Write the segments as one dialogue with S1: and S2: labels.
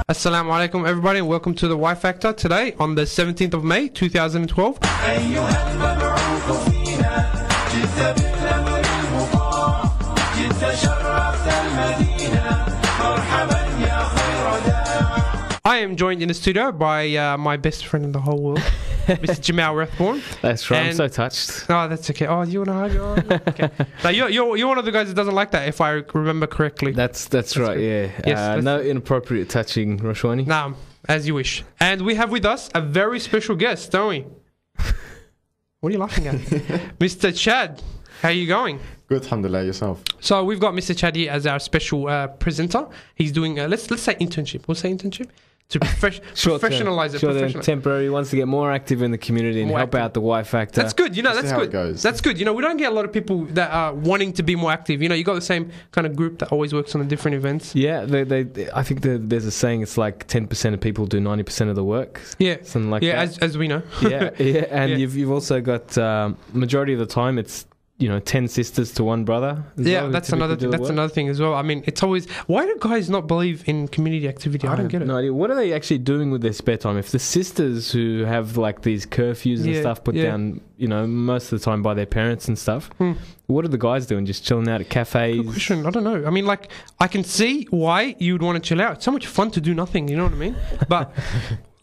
S1: Assalamu alaikum everybody and welcome to the Y Factor today on the 17th of May 2012. I am joined in the studio by my best friend in the whole world, Mr. Jamel Rathborn.
S2: That's right, I'm so touched.
S1: Oh, that's okay. Oh, you want to hug? Oh, okay. Now, you're one of the guys that doesn't like that, if I remember correctly.
S2: That's right, good. Yeah. Yes, no inappropriate touching, Roshwani.
S1: Nah, as you wish. And we have with us a very special guest, don't we? What are you laughing at? Mr. Chad, how are you going?
S3: Good, alhamdulillah, yourself.
S1: So we've got Mr. Chad here as our special presenter. He's doing, let's say internship. We'll say internship. To professionalize it.
S2: Short-term, temporary, wants to get more active in the community and help out the Y Factor.
S1: That's good, that's good. That's good. We don't get a lot of people that are wanting to be more active. You got the same kind of group that always works on the different events.
S2: Yeah, I think there's a saying, it's like 10% of people do 90% of the work.
S1: Yeah.
S2: Something like that.
S1: Yeah, as we know.
S2: Yeah, and you've also got, majority of the time, it's 10 sisters to one brother.
S1: Yeah, that's another thing as well. I mean, it's always, why do guys not believe in community activity? I don't get it.
S2: No idea. What are they actually doing with their spare time? If the sisters who have like these curfews and stuff put down, most of the time by their parents and stuff, what are the guys doing? Just chilling out at cafes?
S1: Good question. I don't know. I mean, like, I can see why you would want to chill out. It's so much fun to do nothing, you know what I mean? But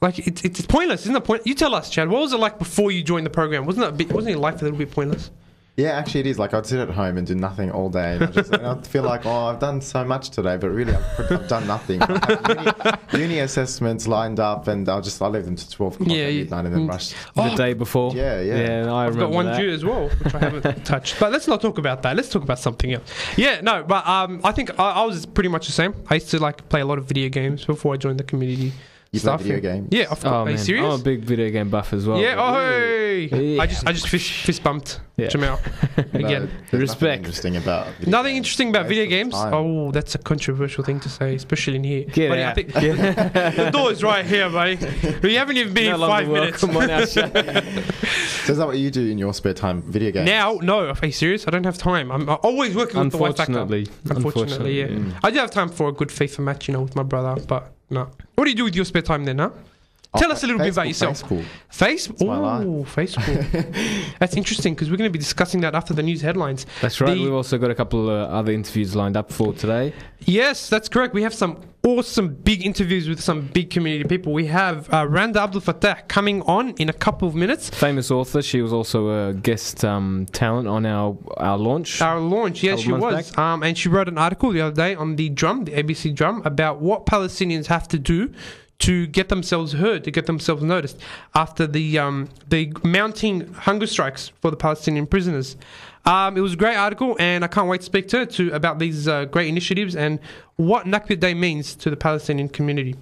S1: like, it's pointless, isn't it? You tell us, Chad, what was it like before you joined the program? Wasn't your life a little bit pointless?
S3: Yeah, actually it is. Like, I'd sit at home and do nothing all day. And I'd feel like, I've done so much today, but really I've done nothing. I have uni assessments lined up, and I'll leave them to 12 o'clock at midnight and then rush.
S2: The day before.
S3: Yeah,
S1: I've got one due as well, which I haven't touched. But let's not talk about that. Let's talk about something else. Yeah, no, but I think I was pretty much the same. I used to play a lot of video games before I joined the community.
S3: You play video games?
S1: Yeah, of course. Are you serious?
S2: I'm a big video game buff as well.
S1: Yeah, yeah. I just fist bumped Jamel again.
S2: Respect.
S3: Nothing interesting about
S1: video games. Oh, that's a controversial thing to say, especially in here.
S2: Get out.
S1: I think the door is right here, buddy. We haven't even been in 5 minutes.
S2: Come on,
S3: So is that what you do in your spare time? Video games?
S1: Now, no. Are you serious? I don't have time. I'm always working with the Y Factor. Unfortunately, yeah. I do have time for a good FIFA match, with my brother, but no. What do you do with your spare time then, huh? Tell us a little bit about yourself. Facebook? Oh, Facebook. That's interesting, because we're going to be discussing that after the news headlines.
S2: That's right. We've also got a couple of other interviews lined up for today.
S1: Yes, that's correct. We have some awesome big interviews with some big community people. We have Randa Abdel-Fattah coming on in a couple of minutes.
S2: Famous author. She was also a guest talent on our launch.
S1: Our launch, yes, she was. And she wrote an article the other day on the ABC Drum, about what Palestinians have to do to get themselves heard, to get themselves noticed after the mounting hunger strikes for the Palestinian prisoners. It was a great article, and I can't wait to speak to her about these great initiatives and what Nakba Day means to the Palestinian community.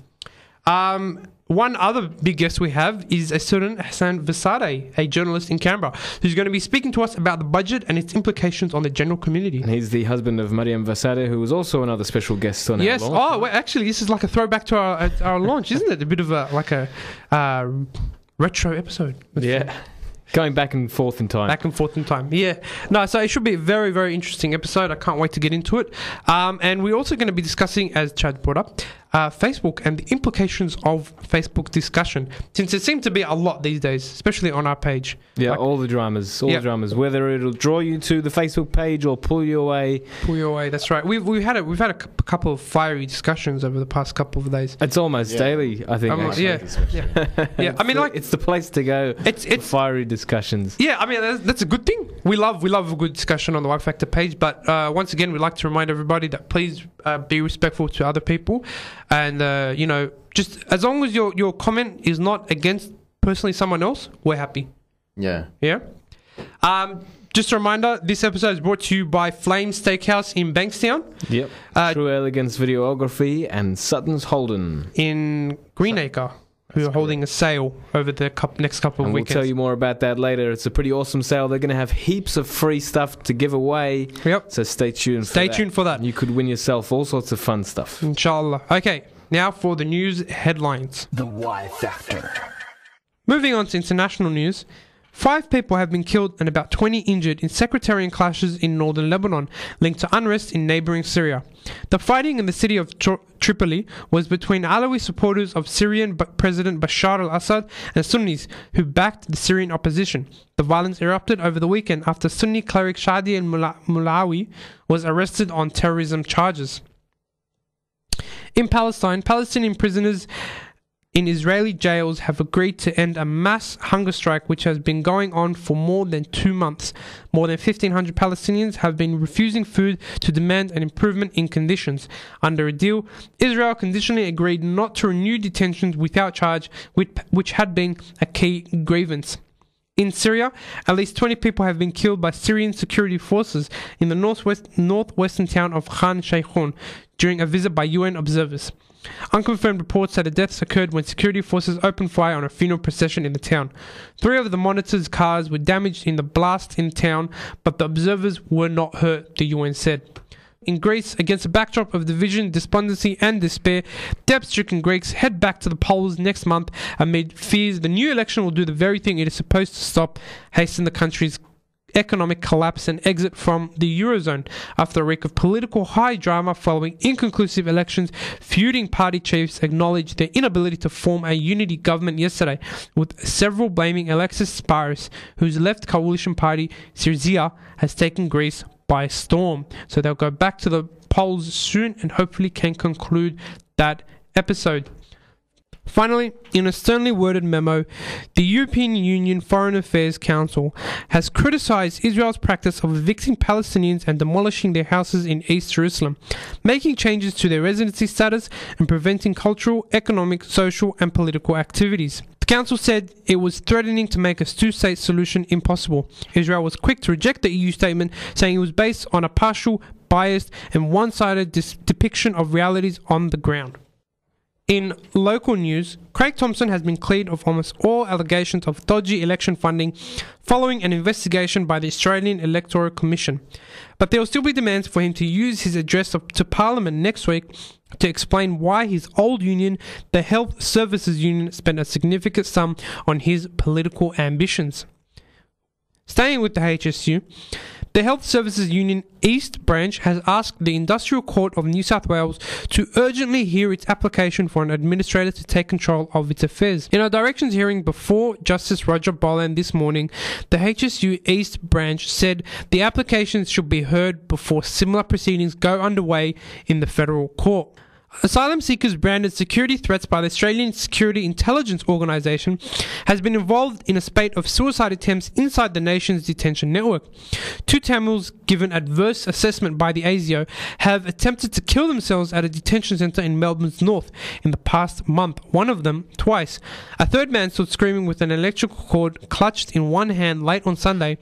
S1: One other big guest we have is a student, Ehssan Veiszadeh, a journalist in Canberra, who's going to be speaking to us about the budget and its implications on the general community.
S2: And he's the husband of Ehssan Veiszadeh, who was also another special guest on our launch.
S1: Oh, well, actually, this is like a throwback to our launch, isn't it? A bit of a retro episode.
S2: Yeah. Going back and forth in time.
S1: Yeah. No, so it should be a very, very interesting episode. I can't wait to get into it. And we're also going to be discussing, as Chad brought up, Facebook and the implications of Facebook discussion, since it seems to be a lot these days, especially on our page.
S2: Yeah, all the dramas, whether it'll draw you to the Facebook page or pull you away.
S1: That's right. We've had a couple of fiery discussions over the past couple of days.
S2: It's almost daily, I think.
S1: Yeah. I mean,
S2: it's the place to go. It's fiery discussions.
S1: Yeah, I mean, that's a good thing. We love a good discussion on the Y Factor page, but once again, we'd like to remind everybody that please be respectful to other people. And, just as long as your comment is not against personally someone else, we're happy.
S3: Yeah.
S1: Yeah? Just a reminder, this episode is brought to you by Flame Steakhouse in Bankstown.
S2: Yep. True Elegance Videography and Sutton's Holden.
S1: In Greenacre, who are holding a sale over the next couple of weekends.
S2: We'll tell you more about that later. It's a pretty awesome sale. They're going to have heaps of free stuff to give away.
S1: Yep.
S2: So stay tuned
S1: for that.
S2: You could win yourself all sorts of fun stuff.
S1: Inshallah. Okay, now for the news headlines.
S4: The Y Factor.
S1: Moving on to international news. 5 people have been killed and about 20 injured in sectarian clashes in northern Lebanon, linked to unrest in neighbouring Syria. The fighting in the city of Tripoli was between Alawi supporters of Syrian President Bashar al-Assad and Sunnis who backed the Syrian opposition. The violence erupted over the weekend after Sunni cleric Shadi al-Mulawi was arrested on terrorism charges. In Palestine, Palestinian prisoners in Israeli jails have agreed to end a mass hunger strike which has been going on for more than 2 months. More than 1,500 Palestinians have been refusing food to demand an improvement in conditions. Under a deal, Israel conditionally agreed not to renew detentions without charge, which had been a key grievance. In Syria, at least 20 people have been killed by Syrian security forces in the northwestern town of Khan Sheikhoun during a visit by UN observers. Unconfirmed reports say the deaths occurred when security forces opened fire on a funeral procession in the town. 3 of the monitors' cars were damaged in the blast in town, but the observers were not hurt, the UN said. In Greece, against a backdrop of division, despondency and despair, debt-stricken Greeks head back to the polls next month amid fears the new election will do the very thing it is supposed to stop, hasten the country's economic collapse and exit from the Eurozone. After a week of political high drama following inconclusive elections, feuding party chiefs acknowledged their inability to form a unity government yesterday, with several blaming Alexis Tsipras, whose left coalition party, Syriza, has taken Greece by storm. So they'll go back to the polls soon and hopefully can conclude that episode. Finally, in a sternly worded memo, the European Union Foreign Affairs Council has criticised Israel's practice of evicting Palestinians and demolishing their houses in East Jerusalem, making changes to their residency status and preventing cultural, economic, social and political activities. The Council said it was threatening to make a two-state solution impossible. Israel was quick to reject the EU statement, saying it was based on a partial, biased and one-sided depiction of realities on the ground. In local news, Craig Thompson has been cleared of almost all allegations of dodgy election funding following an investigation by the Australian Electoral Commission. But there will still be demands for him to use his address to Parliament next week to explain why his old union, the Health Services Union, spent a significant sum on his political ambitions. Staying with the HSU, the Health Services Union East Branch has asked the Industrial Court of New South Wales to urgently hear its application for an administrator to take control of its affairs. In a directions hearing before Justice Roger Boland this morning, the HSU East Branch said the applications should be heard before similar proceedings go underway in the federal court. Asylum seekers branded security threats by the Australian Security Intelligence Organisation has been involved in a spate of suicide attempts inside the nation's detention network. 2 Tamils, given adverse assessment by the ASIO, have attempted to kill themselves at a detention centre in Melbourne's north in the past month, one of them twice. A third man stood screaming with an electrical cord clutched in one hand late on Sunday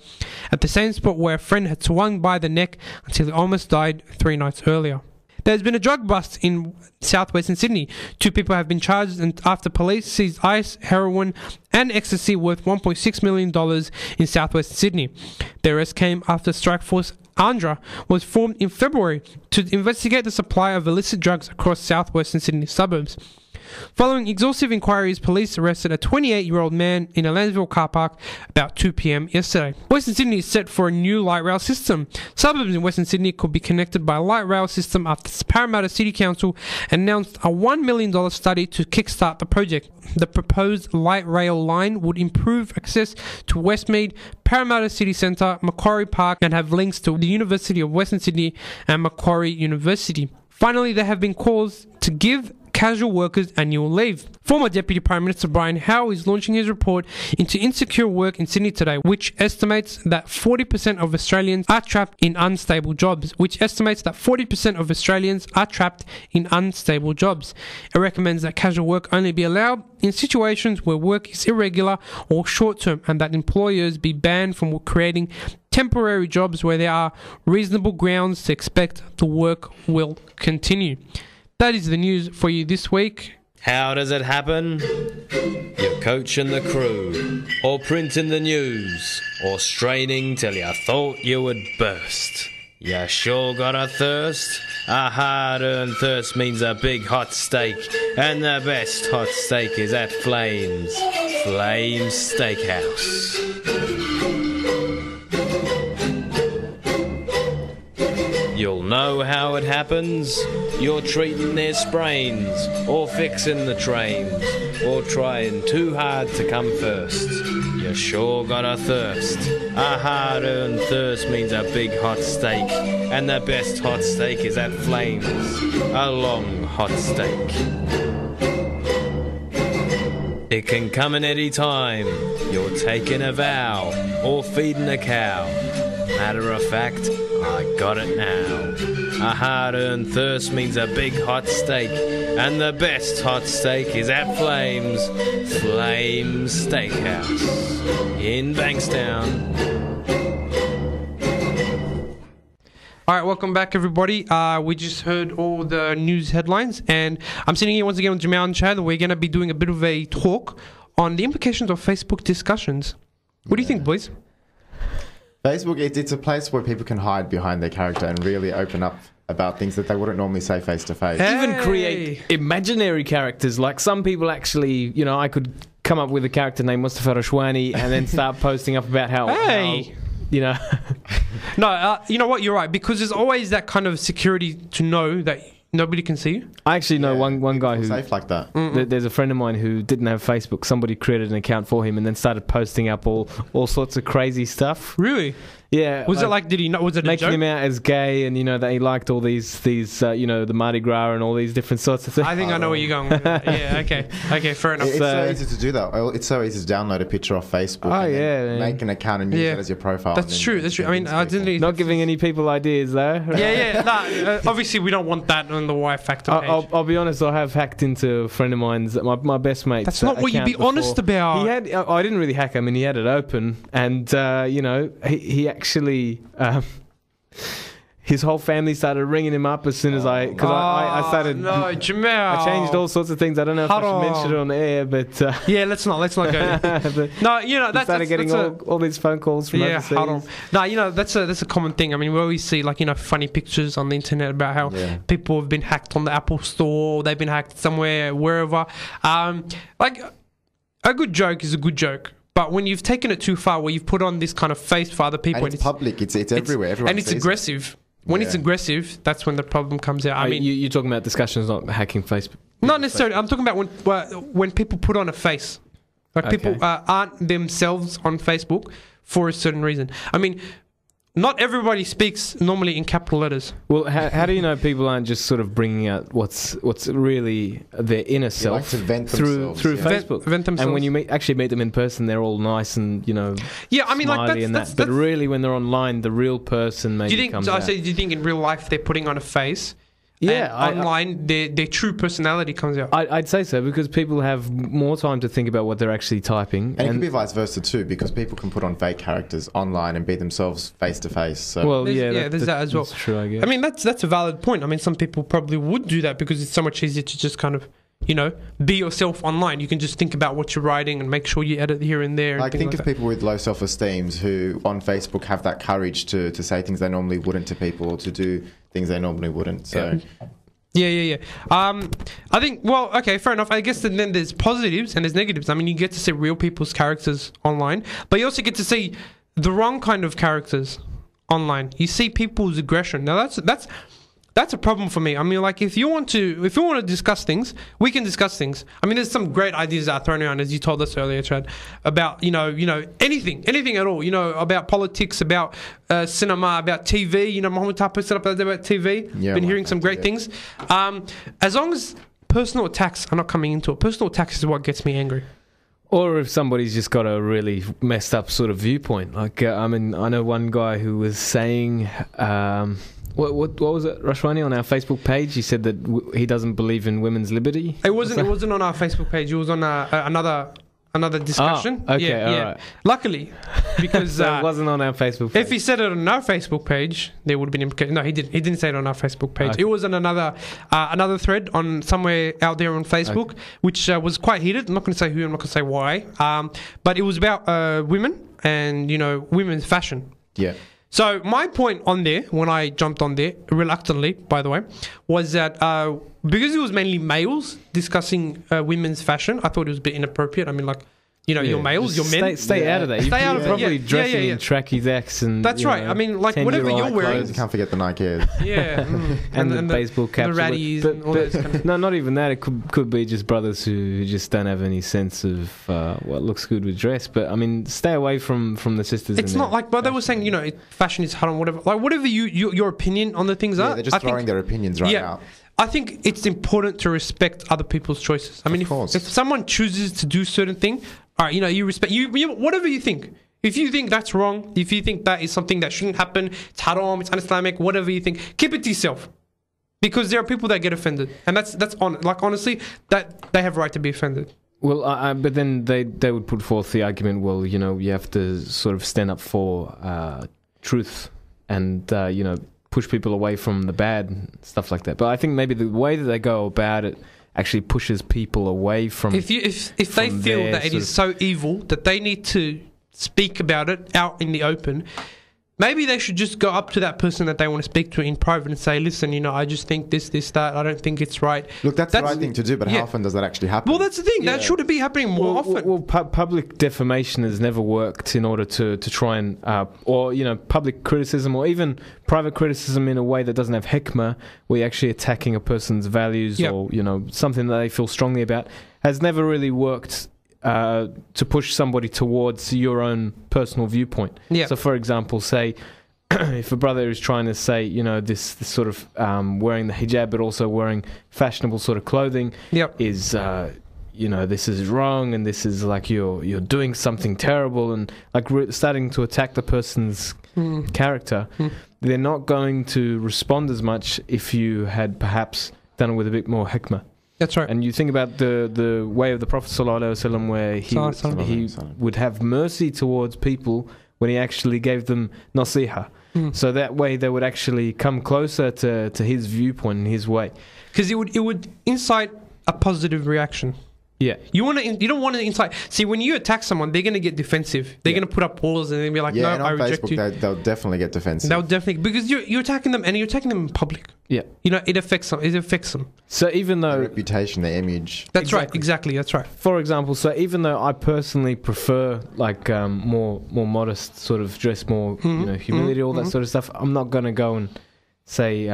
S1: at the same spot where a friend had swung by the neck until he almost died 3 nights earlier. There's been a drug bust in southwestern Sydney. 2 people have been charged after police seized ice, heroin and ecstasy worth $1.6 million in southwestern Sydney. The arrest came after strike force Andra was formed in February to investigate the supply of illicit drugs across southwestern Sydney suburbs. Following exhaustive inquiries, police arrested a 28-year-old man in a Lansville car park about 2 p.m. yesterday. Western Sydney is set for a new light rail system. Suburbs in Western Sydney could be connected by a light rail system after Parramatta City Council announced a $1 million study to kickstart the project. The proposed light rail line would improve access to Westmead, Parramatta City Centre, Macquarie Park and have links to the University of Western Sydney and Macquarie University. Finally, there have been calls to give casual workers annual leave. Former Deputy Prime Minister Brian Howe is launching his report into insecure work in Sydney today, which estimates that 40% of Australians are trapped in unstable jobs. It recommends that casual work only be allowed in situations where work is irregular or short-term and that employers be banned from creating temporary jobs where there are reasonable grounds to expect the work will continue. That is the news for you this week.
S4: How does it happen? You're coaching the crew, or printing the news, or straining till you thought you would burst. You sure got a thirst? A hard-earned thirst means a big hot steak. And the best hot steak is at Flames. Flames Steakhouse. You'll know how it happens. You're treating their sprains, or fixing the trains, or trying too hard to come first. You sure got a thirst. A hard-earned thirst means a big hot steak, and the best hot steak is at Flames. A long hot steak. It can come in any time. You're taking a vow, or feeding a cow. Matter of fact, I got it now. A hard-earned thirst means a big hot steak, and the best hot steak is at Flames. Flames Steakhouse in Bankstown.
S1: All right, welcome back, everybody. We just heard all the news headlines, and I'm sitting here once again with Jamel and Chad. We're going to be doing a bit of a talk on the implications of Facebook discussions. What do you think, boys?
S3: Facebook, it's a place where people can hide behind their character and really open up about things that they wouldn't normally say face to face.
S2: Even create imaginary characters. Like some people actually, you know, I could come up with a character named Mostafa and then start posting up about how you know.
S1: No, you know what? You're right, because there's always that kind of security to know that nobody can see you.
S2: I actually know one guy who
S3: safe like that.
S2: There's a friend of mine who didn't have Facebook. Somebody created an account for him and then started posting up all sorts of crazy stuff.
S1: Really?
S2: Yeah.
S1: Was it like? Did he know? Was it
S2: making
S1: a joke?
S2: him out as gay, and you know that he liked all these you know, the Mardi Gras and all these different sorts of things.
S1: I think I know where you're going with that. Yeah. Okay. Fair enough.
S3: It's so easy to do that. It's so easy to download a picture off Facebook. And then make an account and use it as your profile.
S1: That's true. I mean, I didn't.
S2: Not giving any people ideas though.
S1: Yeah. Nah, obviously, we don't want that on the Y Factor page.
S2: I'll be honest. I have hacked into a friend of mine's, my best mate.
S1: That's not what you'd be honest about.
S2: He had. I didn't really hack him, and he had it open, and you know, he actually. His whole family started ringing him up as soon as I started.
S1: No, Jamel.
S2: I changed all sorts of things. I don't know if I should mention it on the air, but
S1: yeah, let's not go there. No, you know, that's
S2: started getting all these phone calls from overseas.
S1: Hold on. No, you know, that's a common thing. I mean, we always see, like, you know, funny pictures on the internet about how people have been hacked on the Apple Store, or they've been hacked somewhere, wherever. Like, a good joke is a good joke. But when you've taken it too far, where you've put on this kind of face for other people,
S3: and it's public, it's everywhere, everyone
S1: and it's
S3: sees
S1: aggressive. When it's aggressive, that's when the problem comes out. I mean,
S2: you're talking about discussions, not hacking Facebook.
S1: Not necessarily. I'm talking about when people put on a face, like people aren't themselves on Facebook for a certain reason. I mean, not everybody speaks normally in capital letters.
S2: Well, how do you know people aren't just sort of bringing out what's really their inner self
S3: like to vent
S2: through Facebook?
S1: Vent themselves.
S2: And when you actually meet them in person, they're all nice and, you know,
S1: I mean, like
S2: that's but really, when they're online, the real person comes out.
S1: Do you think in real life they're putting on a face? Yeah, online, their true personality comes out.
S2: I'd say so, because people have more time to think about what they're actually typing.
S3: And it can be vice versa too, because people can put on fake characters online and be themselves face to face. So
S1: there's that as well.
S2: That's true, I guess.
S1: I mean, that's a valid point. I mean, some people probably would do that because it's so much easier to just kind of, you know, be yourself online. You can just think about what you're writing and make sure you edit here and there.
S3: Like, think of people with low self-esteem who on Facebook have that courage to say things they normally wouldn't to people, or to do things they normally wouldn't. So
S1: yeah. I think, well, okay, fair enough. I guess then there's positives and there's negatives. I mean, you get to see real people's characters online, but you also get to see the wrong kind of characters online. You see people's aggression. Now that's a problem for me. I mean, like, if you want to discuss things, we can discuss things. I mean, there's some great ideas that are thrown around, as you told us earlier, Chad, about, you know, anything at all, you know, about politics, about cinema, about TV. You know, Mohammed Tapa set up that about TV. Yeah, been hearing some great things. As long as personal attacks are not coming into it. Personal attacks is what gets me angry.
S2: Or if somebody's just got a really messed up sort of viewpoint. Like, I mean, I know one guy who was saying... What was it, Rashwani, on our Facebook page? He said that he doesn't believe in women's liberty.
S1: It wasn't on our Facebook page. It was on another discussion.
S2: Oh, okay, all right.
S1: Luckily, because
S2: so it wasn't on our Facebook page.
S1: If he said it on our Facebook page, there would have been implications. No, he didn't say it on our Facebook page. Okay. It was on another thread on somewhere out there on Facebook, which was quite heated. I'm not going to say who. I'm not going to say why. But it was about women and, you know, women's fashion.
S3: Yeah.
S1: So my point on there, when I jumped on there, reluctantly, by the way, was that because it was mainly males discussing women's fashion, I thought it was a bit inappropriate. I mean, like, you know, you're males, you're men.
S2: Stay out of that.
S1: Stay out of it.
S2: Probably dressing in trackies X and
S1: that's right. I mean, like whatever you're wearing.
S3: You can't forget the Nike Airs.
S1: Yeah,
S2: and the baseball caps.
S1: The ratties. And all those kind of
S2: no, not even that. It could be just brothers who just don't have any sense of what looks good with dress. But I mean, stay away from the sisters.
S1: It's not like, but they were saying, you know, fashion is haram, whatever. Like whatever your opinion on the things are.
S3: They're just throwing their opinions out.
S1: I think it's important to respect other people's choices. I mean, if someone chooses to do certain thing, all right, you know, you respect you whatever you think. If you think that's wrong, if you think that is something that shouldn't happen, it's haram, it's un-Islamic, whatever you think, keep it to yourself. Because there are people that get offended, and that's honestly that they have a right to be offended.
S2: Well, but then they would put forth the argument, well, you know, you have to sort of stand up for truth and you know, push people away from the bad and stuff like that. But I think maybe the way that they go about it actually pushes people away from. If
S1: they feel that it is so evil that they need to speak about it out in the open, maybe they should just go up to that person that they want to speak to in private and say, listen, you know, I just think this, that, I don't think it's right.
S3: Look, that's the right thing to do, but how often does that actually happen?
S1: Well, that's the thing. That shouldn't be happening more often.
S2: Well, public defamation has never worked in order to try and, or, you know, public criticism or even private criticism in a way that doesn't have hikmah, where you're actually attacking a person's values or, you know, something that they feel strongly about, has never really worked to push somebody towards your own personal viewpoint. Yeah. So, for example, say if a brother is trying to say, you know, this sort of wearing the hijab but also wearing fashionable sort of clothing is, you know, this is wrong and this is like you're doing something terrible and like starting to attack the person's character, they're not going to respond as much if you had perhaps done it with a bit more hikmah.
S1: That's right.
S2: And you think about the way of the Prophet ﷺ, where he would have mercy towards people when he actually gave them nasiha. So that way they would actually come closer to his viewpoint and his way.
S1: Because it would incite a positive reaction.
S2: Yeah.
S1: You don't want to incite. See, when you attack someone, they're going to get defensive. They're going to put up walls and they'll be like, no, I reject you.
S3: They'll definitely get defensive.
S1: They'll definitely, because you're attacking them and you're attacking them in public.
S2: Yeah.
S1: You know, it affects them.
S2: So even though...
S3: Their reputation, their image.
S1: That's right. Exactly. That's right.
S2: For example, so even though I personally prefer like more modest sort of dress, more, you know, humility, all that sort of stuff, I'm not going to go and say,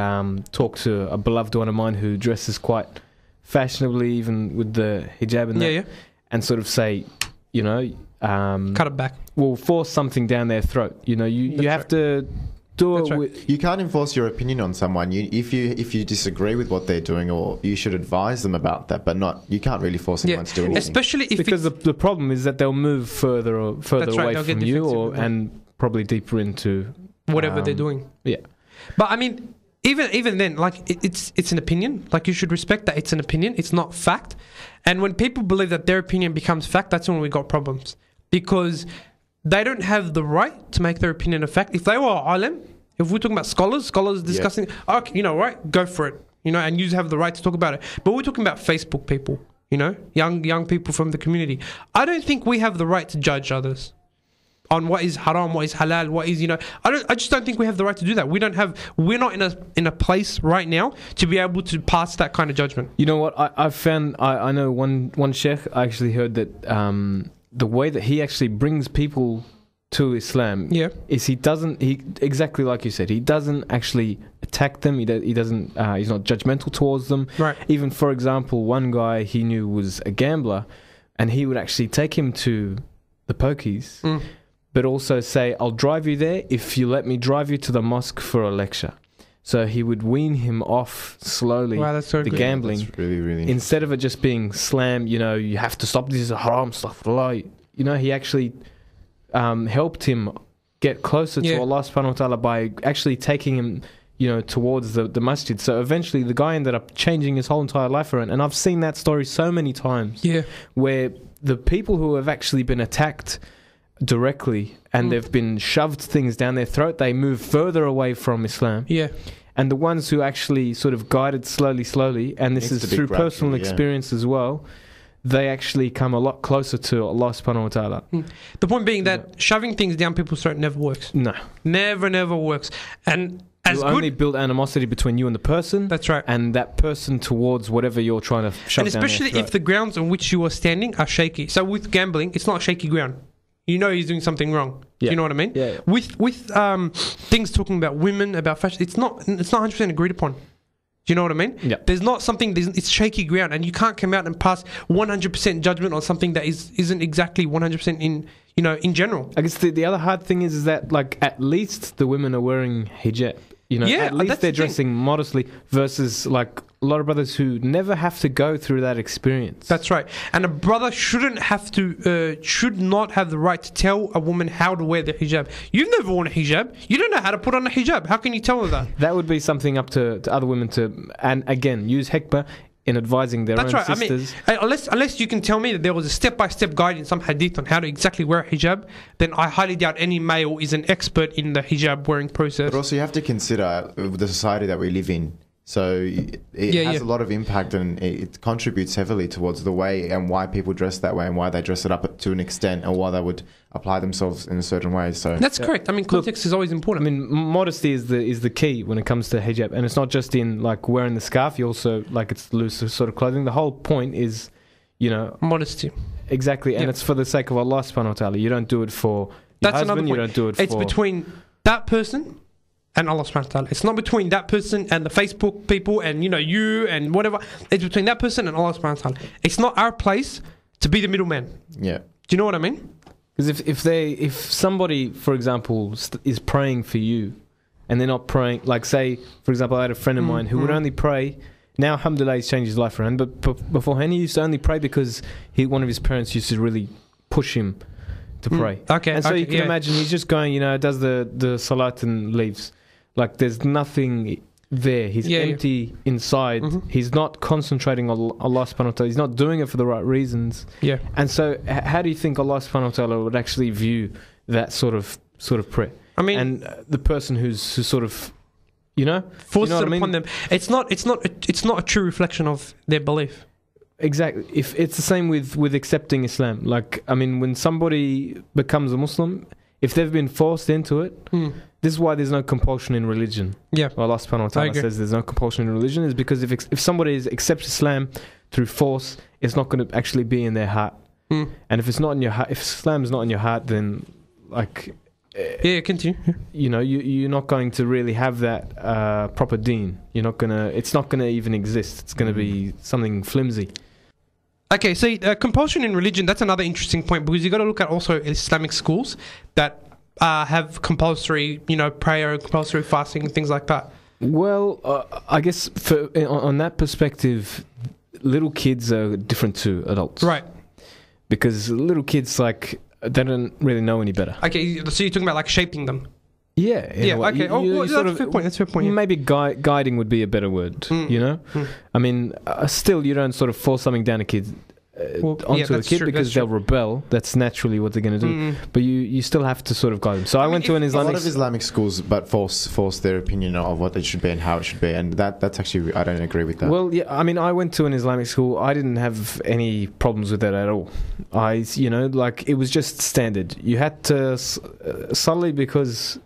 S2: talk to a beloved one of mine who dresses quite fashionably, even with the hijab and that, and sort of say, you know,
S1: cut it back.
S2: Well, force something down their throat. You know, you have to do it. With
S3: you can't enforce your opinion on someone. If you disagree with what they're doing, or you should advise them about that, but you can't really force anyone to do anything.
S1: Especially if
S2: because the problem is that they'll move further away from you, and probably deeper into
S1: whatever they're doing.
S2: Yeah,
S1: but I mean. Even then, like it's an opinion. Like you should respect that it's an opinion. It's not fact. And when people believe that their opinion becomes fact, that's when we got problems, because they don't have the right to make their opinion a fact. If they were alim, if we're talking about scholars discussing, okay, you know, right, go for it, you know, and you have the right to talk about it. But we're talking about Facebook people, you know, young people from the community. I don't think we have the right to judge others on what is haram, what is halal, what is, you know, I just don't think we have the right to do that. We're not in a place right now to be able to pass that kind of judgment.
S2: You know what? I've found I know one sheikh. I actually heard that the way that he actually brings people to Islam is he exactly like you said, he doesn't actually attack them. He doesn't. He's not judgmental towards them.
S1: Right.
S2: Even for example, one guy he knew was a gambler, and he would actually take him to the pokies. But also say, I'll drive you there if you let me drive you to the mosque for a lecture. So he would wean him off slowly, the gambling,
S3: really
S2: instead of it just being slam, you know, you have to stop, this is haram stuff. You know, he actually helped him get closer to Allah subhanahu wa ta'ala by actually taking him, you know, towards the masjid. So eventually the guy ended up changing his whole entire life around. And I've seen that story so many times where the people who have actually been attacked directly and they've been shoved things down their throat, they move further away from Islam. And the ones who actually sort of guided slowly, and this is through personal experience as well, they actually come a lot closer to Allah subhanahu wa ta'ala.
S1: The point being that shoving things down people's throat never works.
S2: No.
S1: Never works. And as
S2: You'll only build animosity between you and the person.
S1: That's right.
S2: And that person towards whatever you're trying to shove
S1: and
S2: down
S1: especially
S2: their
S1: if the grounds on which you are standing are shaky. So with gambling, it's not shaky ground. You know he's doing something wrong.
S2: Yeah.
S1: Do you know what I mean?
S2: Yeah.
S1: With things talking about women, about fashion, it's not 100% agreed upon. Do you know what I mean?
S2: Yeah.
S1: There's not something. It's shaky ground, and you can't come out and pass 100% judgment on something that isn't exactly 100% in general.
S2: I guess the other hard thing is that like at least the women are wearing hijab. You know,
S1: Yeah,
S2: at least
S1: that's
S2: they're
S1: the thing.
S2: dressing modestly versus like a lot of brothers who never have to go through that experience.
S1: That's right. And a brother should not have the right to tell a woman how to wear the hijab. You've never worn a hijab. You don't know how to put on a hijab. How can you tell her that?
S2: That would be something up to other women to, and again, use hikmah in advising their
S1: That's
S2: own
S1: right.
S2: sisters.
S1: I mean, unless you can tell me that there was a step-by-step guide in some hadith on how to exactly wear a hijab, then I highly doubt any male is an expert in the hijab wearing process.
S3: But also, you have to consider the society that we live in. So it has a lot of impact, and it contributes heavily towards the way and why people dress that way and why they dress it up to an extent, or why they would apply themselves in a certain way. So
S1: That's correct. I mean, context is always important.
S2: I mean, modesty is the key when it comes to hijab, and it's not just in like wearing the scarf. You also like it's loose sort of clothing. The whole point is, you know,
S1: modesty.
S2: Exactly, and
S1: Yep.
S2: it's for the sake of Allah subhanahu wa ta'ala. You don't do it for your
S1: That's
S2: husband.
S1: another
S2: You
S1: point.
S2: don't do it
S1: It's
S2: for.
S1: between that person and Allah subhanahu wa ta'ala. It's not between that person and the Facebook people and you and whatever. It's between that person and Allah subhanahu wa ta'ala. It's not our place to be the middleman.
S3: yeah.
S1: Do you know what I mean?
S2: Because if somebody, for example, is praying for you, and they're not praying, like say, for example, I had a friend of mine who would only pray. Now, alhamdulillah, he's changed his life around. But beforehand, he used to only pray because one of his parents used to really push him to pray.
S1: Okay.
S2: And so
S1: okay,
S2: you can
S1: yeah.
S2: imagine he's just going, does the salat and leaves. Like there's nothing there. He's empty inside. He's not concentrating on Allah subhanahu wa ta'ala. He's not doing it for the right reasons.
S1: Yeah.
S2: And so how do you think Allah subhanahu wa ta'ala would actually view that sort of prayer?
S1: I mean,
S2: and the person who's sort of,
S1: forced
S2: what
S1: it
S2: I mean?
S1: upon them. It's not a true reflection of their belief.
S2: Exactly. If it's the same with accepting Islam. Like, I mean, when somebody becomes a Muslim, if they've been forced into it, this is why there's no compulsion in religion.
S1: Yeah.
S2: Allah subhanahu wa ta'ala says there's no compulsion in religion, is because if somebody accepts Islam through force, it's not going to actually be in their heart. And if it's not in your heart, if Islam is not in your heart, then like
S1: continue.
S2: You're not going to really have that proper deen. It's not gonna even exist. It's gonna be something flimsy.
S1: Okay, so compulsion in religion, that's another interesting point, because you got to look at also Islamic schools that have compulsory, prayer, compulsory fasting, and things like that.
S2: Well, I guess on that perspective, little kids are different to adults.
S1: Right.
S2: Because little kids, like, they don't really know any better.
S1: Okay, so you're talking about like shaping them.
S2: Yeah.
S1: Okay. That's a fair point. That's a fair point. Yeah.
S2: Maybe guiding would be a better word. I mean, still, you don't sort of force something down a kid onto a kid because they'll rebel. That's naturally what they're going to do. But you still have to sort of guide them. So I went to an Islamic.
S3: A lot of Islamic schools, but force their opinion of what it should be and how it should be, and that's actually I don't agree with that.
S2: Well, yeah, I mean, I went to an Islamic school. I didn't have any problems with that at all. Like it was just standard. You had to solely because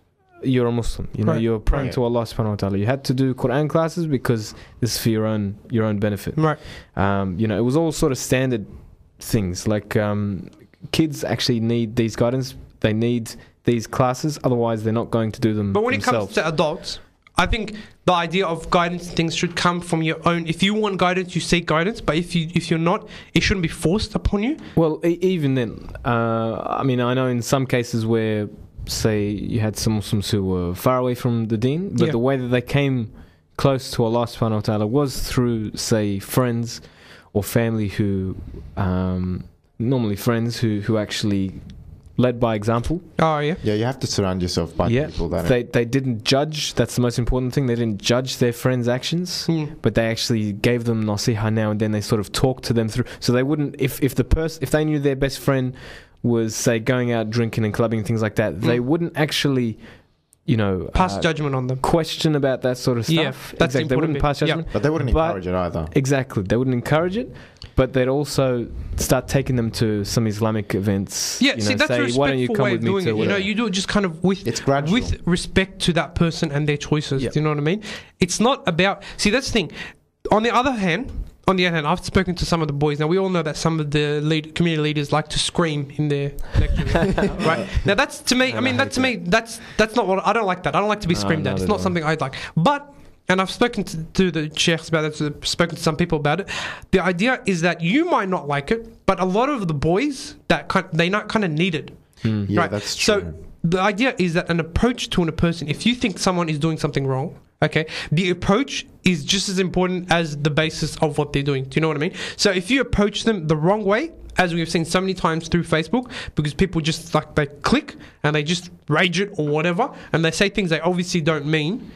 S2: you're a Muslim, you're praying to Allah subhanahu wa ta'ala. You had to do Quran classes because this is for your own benefit.
S1: Right.
S2: It was all sort of standard things. Like kids actually need these guidance. They need these classes. Otherwise, they're not going to do them.
S1: But when
S2: themselves.
S1: it comes to adults, I think the idea of guidance and things should come from your own. If you want guidance, you seek guidance. But if you're not, it shouldn't be forced upon you.
S2: Well, even then, I mean, I know in some cases where, say, you had some Muslims who were far away from the deen, but the way that they came close to Allah subhanahu wa ta'ala was through, say, friends or family who, normally friends who actually led by example.
S1: Oh, yeah.
S3: Yeah, you have to surround yourself by people that
S2: they didn't judge. That's the most important thing. They didn't judge their friends' actions, but they actually gave them nasiha now and then. They sort of talked to them through. So they wouldn't, if they knew their best friend was, say, going out drinking and clubbing and things like that, they wouldn't actually
S1: pass judgment on them.
S2: Question about that sort of stuff.
S1: Yeah, that's
S2: exactly. They wouldn't pass judgment.
S3: But they wouldn't encourage it either.
S2: Exactly. They wouldn't encourage it, but they'd also start taking them to some Islamic events.
S1: Yeah, see, that's a
S2: why don't you
S1: respectful
S2: come
S1: way
S2: with
S1: of
S2: me
S1: doing
S2: to
S1: it.
S2: whatever.
S1: You do it just kind of with
S3: It's gradual.
S1: with respect to that person and their choices.
S2: Yeah.
S1: Do you know what I mean? It's not about... See, that's the thing. On the other hand, I've spoken to some of the boys. Now, we all know that some of the community leaders like to scream in their lectures, right? Now, that's to me. That's not what I don't like. That I don't like to be screamed at. It's not something I'd like. But, and I've spoken to the sheikhs about it. I've spoken to some people about it. The idea is that you might not like it, but a lot of the boys they not kind of need it.
S3: Yeah,
S1: right?
S3: that's true.
S1: So the idea is that an approach to a person, if you think someone is doing something wrong, okay, the approach is just as important as the basis of what they're doing. Do you know what I mean? So if you approach them the wrong way, as we've seen so many times through Facebook, because people just they click and they just rage it or whatever, and they say things they obviously don't mean,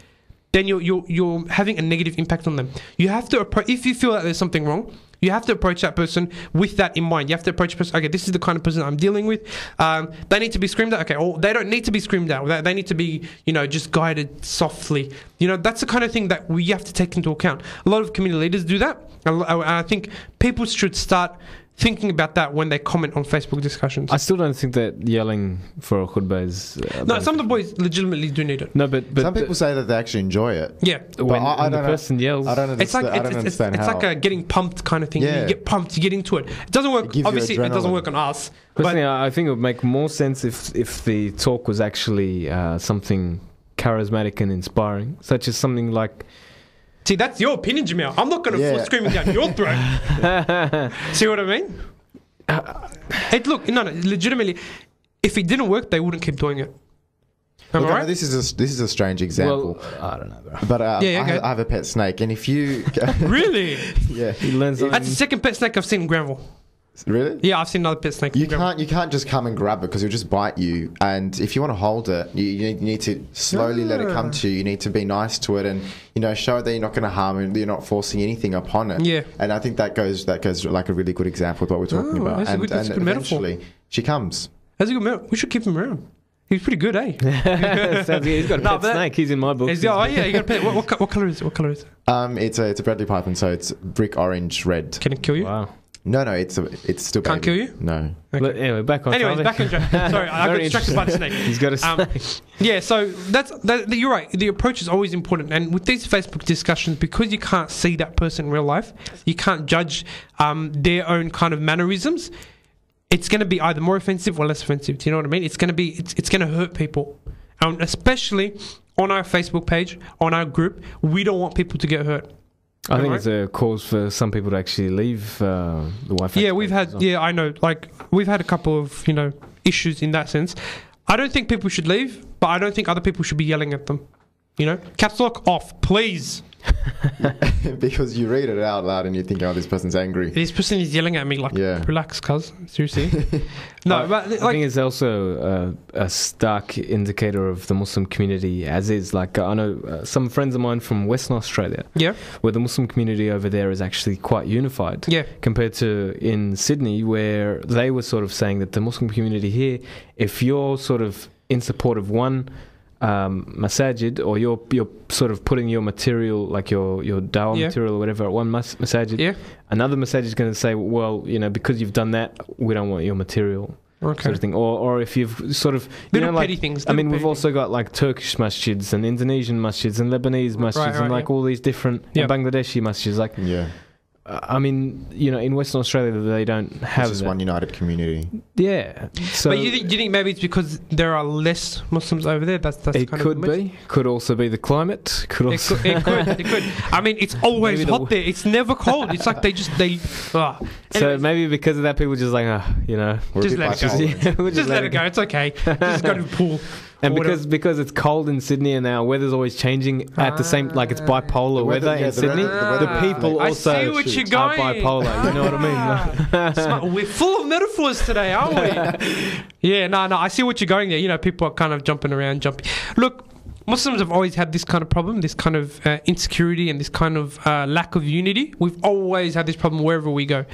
S1: then you're having a negative impact on them. You have to approach, if you feel that there's something wrong, you have to approach that person with that in mind. You have to approach a person, okay, this is the kind of person I'm dealing with. They need to be screamed at, okay, or they don't need to be screamed at. They need to be, just guided softly. That's the kind of thing that we have to take into account. A lot of community leaders do that. And I think people should start thinking about that when they comment on Facebook discussions.
S2: I still don't think that yelling for a khutbah is...
S1: no, some of the boys legitimately do need it.
S2: No, but
S3: some people say that they actually enjoy it.
S1: Yeah.
S2: When
S3: I
S2: the
S3: don't
S2: person yells...
S3: I don't understand,
S1: it's like a getting pumped kind of thing.
S3: Yeah.
S1: You get pumped, you get into it. It doesn't work. Obviously, it doesn't work on us.
S2: Personally, I think it would make more sense if the talk was actually something charismatic and inspiring, such as something like...
S1: See, that's your opinion, Jamel. I'm not going to force screaming down your throat. See what I mean? Legitimately, if it didn't work, they wouldn't keep doing it. Am I right?
S3: This is a strange example.
S2: Well, I don't know, bro.
S3: But I have a pet snake, and if you...
S1: Really?
S3: Yeah.
S2: He learns something.
S1: That's the second pet snake I've seen in Granville.
S3: Really?
S1: Yeah, I've seen another pet snake.
S3: You can't just come and grab it because it'll just bite you. And if you want to hold it, you need to slowly let it come to you. You need to be nice to it, and show it that you're not going to harm it. You're not forcing anything upon it.
S1: Yeah.
S3: And I think that goes like a really good example of what we're talking about.
S1: That's a good
S3: eventually she comes.
S1: That's a good metaphor. We should keep him around. He's pretty good, eh?
S2: He's got a pet snake. He's in my book.
S1: You got a pet. What color is it? What color is it?
S3: It's a Bradley Python, so it's brick orange red.
S1: Can it kill you?
S2: Wow.
S3: No, it's still
S1: Can't
S3: baby.
S1: kill you?
S3: No.
S2: Okay. Anyway, back on
S1: track. Sorry, I got distracted by the snake.
S2: He's got a snake.
S1: Yeah, so you're right. The approach is always important. And with these Facebook discussions, because you can't see that person in real life, you can't judge their own kind of mannerisms. It's going to be either more offensive or less offensive. Do you know what I mean? It's going to hurt people. Especially on our Facebook page, on our group, we don't want people to get hurt.
S2: I think it's a cause for some people to actually leave the Wi-Fi.
S1: Yeah, we've had. Yeah, I know. We've had a couple of issues in that sense. I don't think people should leave, but I don't think other people should be yelling at them. Caps lock off, please.
S3: Because you read it out loud and you think, oh, this person's angry.
S1: This person is yelling at me relax, cuz. Seriously. No, but
S2: I think it's also a stark indicator of the Muslim community as is. I know some friends of mine from Western Australia, where the Muslim community over there is actually quite unified, compared to in Sydney, where they were sort of saying that the Muslim community here, if you're sort of in support of one masajid, or you're sort of putting your material, like your dawah material or whatever, at one masajid, another masajid is going to say, well, because you've done that, we don't want your material, sort of thing. Or if you've sort of
S1: petty things.
S2: We've also got Turkish masjids and Indonesian masjids and Lebanese masjids and all these different and Bangladeshi masjids. In Western Australia they don't have
S3: just one united community.
S2: Yeah. So,
S1: but do you think maybe it's because there are less Muslims over there? That's
S2: it kind could of be. Could also be the climate. It could.
S1: I mean, it's always hot there. It's never cold. It's like they.
S2: So maybe because of that, people just
S1: just let it go. Just let it go. It's okay. Just go to the pool.
S2: And because it's cold in Sydney and our weather's always changing at the same, it's bipolar weather in Sydney. The people also
S1: are
S2: bipolar. You know what I
S1: mean? We're full of metaphors today, aren't we? Yeah, no. I see what you're going there. People are kind of jumping around. Look, Muslims have always had this kind of problem, this kind of insecurity and this kind of lack of unity. We've always had this problem wherever we go.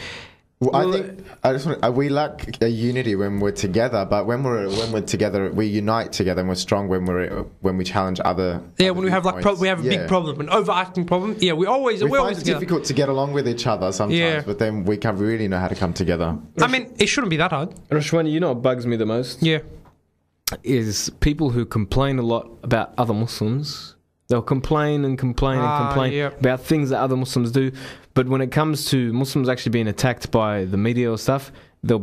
S3: We lack a unity when we're together, but when we're together, we unite together and we're strong when we challenge other.
S1: Yeah, when we have we have a big problem, an overarching problem. Yeah, we always
S3: find it difficult to get along with each other sometimes, but then we can't really know how to come together.
S1: I mean, it shouldn't be that hard.
S2: Rashwani, you know what bugs me the most?
S1: Yeah,
S2: is people who complain a lot about other Muslims. They'll complain and complain and complain about things that other Muslims do. But when it comes to Muslims actually being attacked by the media or stuff, they'll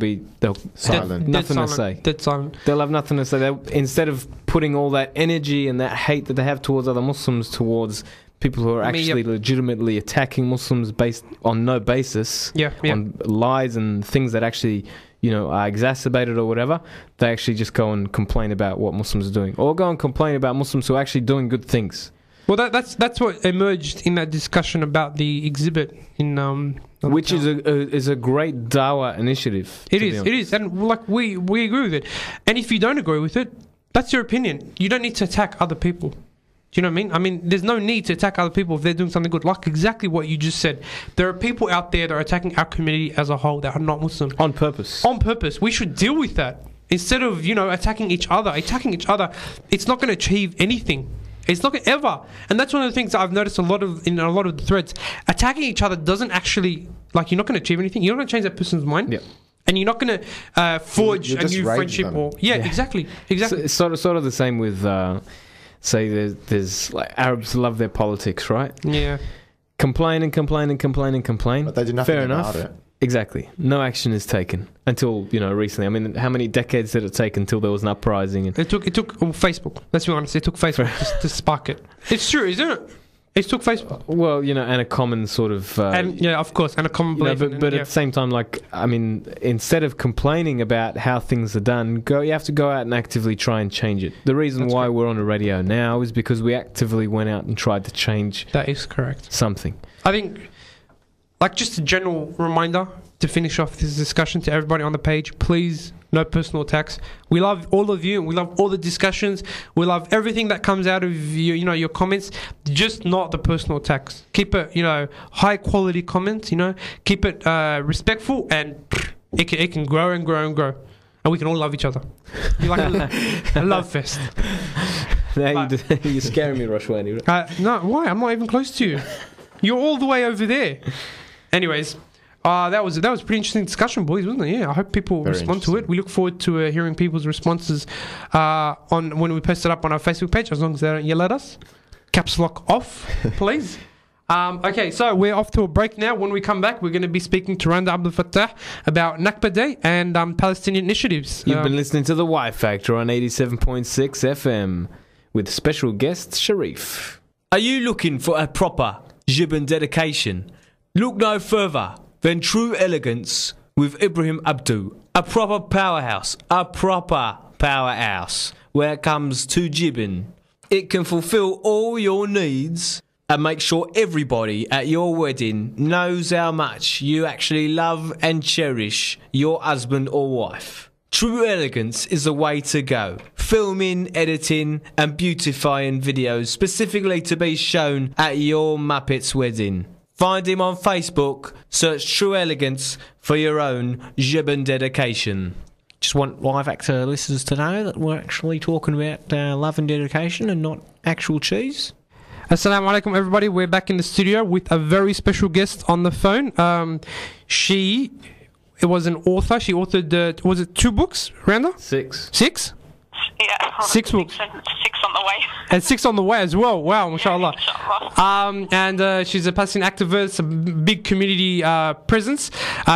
S3: silent.
S2: Nothing to say.
S1: Dead silent.
S2: They'll have nothing to say. Instead of putting all that energy and that hate that they have towards other Muslims towards people who are actually legitimately attacking Muslims based on no basis, on lies and things that actually, are exacerbated or whatever, they actually just go and complain about what Muslims are doing, or go and complain about Muslims who are actually doing good things.
S1: Well, that's what emerged in that discussion about the exhibit in
S2: which is a great dawah initiative.
S1: It is, and we agree with it. And if you don't agree with it, that's your opinion. You don't need to attack other people. Do you know what I mean? I mean, there's no need to attack other people if they're doing something good. Like exactly what you just said. There are people out there that are attacking our community as a whole that are not Muslim.
S2: On purpose.
S1: On purpose. We should deal with that. Instead of, attacking each other. Attacking each other, it's not going to achieve anything. It's not going to ever. And that's one of the things that I've noticed in a lot of the threads. Attacking each other doesn't actually, you're not going to achieve anything. You're not going to change that person's mind. Yeah. And you're not going to forge a new friendship. Exactly.
S2: It's sort of the same with... say there's Arabs love their politics, right?
S1: Yeah.
S2: Complain. But
S3: they do nothing about it.
S2: Exactly. No action is taken until, recently. I mean, how many decades did it take until there was an uprising? And
S1: it took Facebook. Let's be honest. It took Facebook to spark it. It's true, isn't it? It took Facebook.
S2: Well, and a common sort of...
S1: of course, and a common belief.
S2: But at the same time, instead of complaining about how things are done, you have to go out and actively try and change it. The reason why we're on the radio now is because we actively went out and tried to change...
S1: That is correct.
S2: ...something.
S1: I think, just a general reminder to finish off this discussion to everybody on the page, please... No personal attacks. We love all of you, and we love all the discussions. We love everything that comes out of your comments. Just not the personal attacks. Keep it, high quality comments. Keep it respectful, and it can grow and grow and grow, and we can all love each other. You're like a love fest.
S2: Now you're scaring me, Rashwani.
S1: No, why? I'm not even close to you. You're all the way over there. Anyways. That was a pretty interesting discussion, boys, wasn't it? Yeah, I hope people respond to it. We look forward to hearing people's responses on when we post it up on our Facebook page, as long as they don't yell at us. Caps lock off, please. Okay, so we're off to a break now. When we come back, we're going to be speaking to Randa Abdel-Fattah about Nakba Day and Palestinian initiatives.
S2: You've been listening to The Y Factor on 87.6 FM with special guest Sharif.
S5: Are you looking for a proper Jibban dedication? Look no further than True Elegance with Ibrahim Abdu. A proper powerhouse where it comes to jibbing. It can fulfill all your needs and make sure everybody at your wedding knows how much you actually love and cherish your husband or wife. True Elegance is the way to go. Filming, editing and beautifying videos specifically to be shown at your Muppets wedding. Find him on Facebook, search True Elegance for your own Jibban dedication.
S6: Just want live actor listeners to know that we're actually talking about love and dedication and not actual cheese.
S1: Assalamu alaikum, everybody. We're back in the studio with a very special guest on the phone. She was an author. She authored, was it 2 books, Randa?
S2: 6.
S1: 6?
S7: Yeah.
S1: 6 books.
S7: 6 on the way.
S1: And 6 on the way as well. Wow, mashallah.
S7: Inshallah.
S1: And she's a Palestinian activist, a big community presence.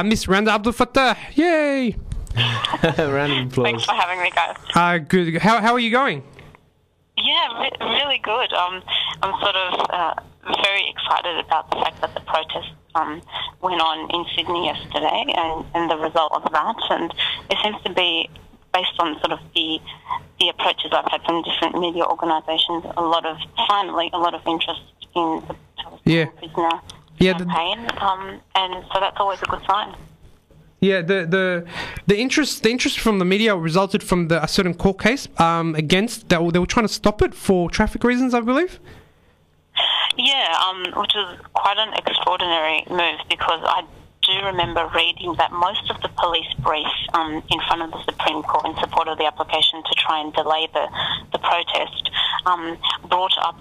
S1: Miss Randa Abdel-Fattah. Yay!
S2: Round of applause.
S7: Thanks for having me, guys.
S1: Good. How are you going?
S7: Yeah, really good. I'm sort of very excited about the fact that the protest went on in Sydney yesterday and the result of that. And it seems to be, based on sort of the approaches I've had from different media organisations, finally a lot of interest in the Palestinian prisoner campaign. And so that's always a good sign.
S1: Yeah, the interest from the media resulted from a certain court case against that. They were trying to stop it for traffic reasons, I believe.
S7: Yeah, which was quite an extraordinary move because I do remember reading that most of the police brief in front of the Supreme Court in support of the application to try and delay the protest brought up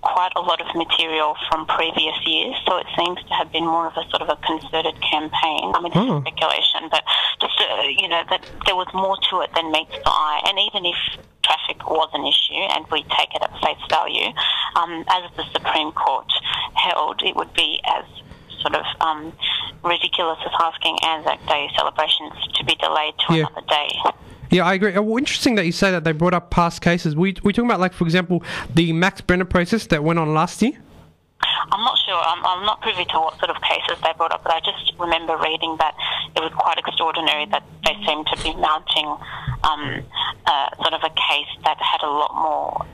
S7: quite a lot of material from previous years. So it seems to have been more of a sort of a concerted campaign. I mean, this is speculation, but just that there was more to it than meets the eye. And even if traffic was an issue, and we take it at face value, as the Supreme Court held, it would be as sort of ridiculous as asking Anzac Day celebrations to be delayed to another day.
S1: Yeah, I agree. Well, interesting that you say that they brought up past cases. We talking about, like, for example, the Max Brenner process that went on last year?
S7: I'm not sure. I'm not privy to what sort of cases they brought up, but I just remember reading that it was quite extraordinary that they seemed to be mounting sort of a case that had a lot more,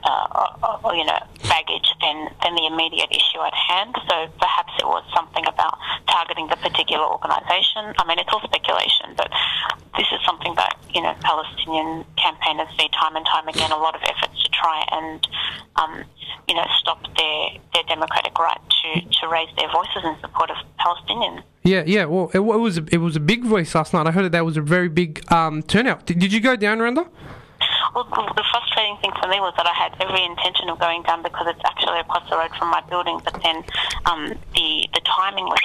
S7: baggage than the immediate issue at hand. So perhaps it was something about targeting the particular organisation. I mean, it's all speculation, but this is something that, Palestinian campaigners see time and time again, a lot of efforts to try and, stop their democratic right to raise their voices in support of Palestinians.
S1: Yeah. Well, it was a big voice last night. I heard that was a very big turnout. Did you go down, Randa?
S7: Well, the frustrating thing for me was that I had every intention of going down because it's actually across the road from my building, but then the timing was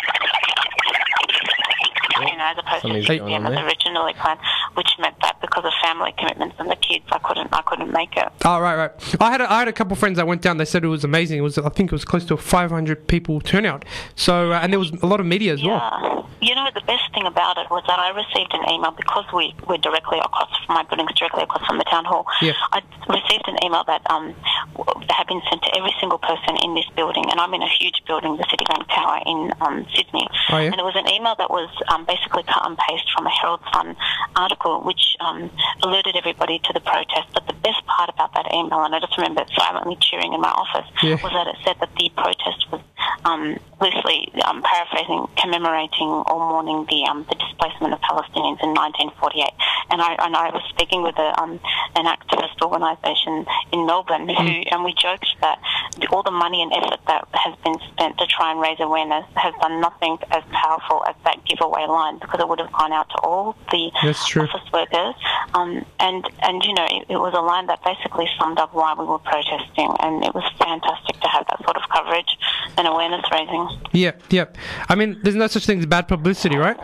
S7: as opposed to 6 p.m. as originally planned, which meant that because of family commitments and the kids, I couldn't make it.
S1: Oh, right. I had a couple of friends that went down. They said it was amazing. I think it was close to a 500 people turnout. So, and there was a lot of media as well.
S7: The best thing about it was that I received an email because we're directly across from my building's directly across from the town hall. Yeah. I received an email that had been sent to every single person in this building, and I'm in a huge building, the Citibank Tower in Sydney.
S1: Oh, yeah?
S7: And it was an email that was basically cut and paste from a Herald Sun article, which alerted everybody to the protest. But the best part about that email, and I just remember silently cheering in my office, was that it said that the protest was loosely paraphrasing, commemorating or mourning the displacement of Palestinians in 1948. And I was speaking with an activist organisation in Melbourne, and we joked that all the money and effort that has been spent to try and raise awareness has done nothing as powerful as that giveaway line, because it would have gone out to all the office workers. It was a line that basically summed up why we were protesting, and it was fantastic to have that sort of coverage and awareness raising.
S1: Yeah. I mean, there's no such thing as bad publicity, right?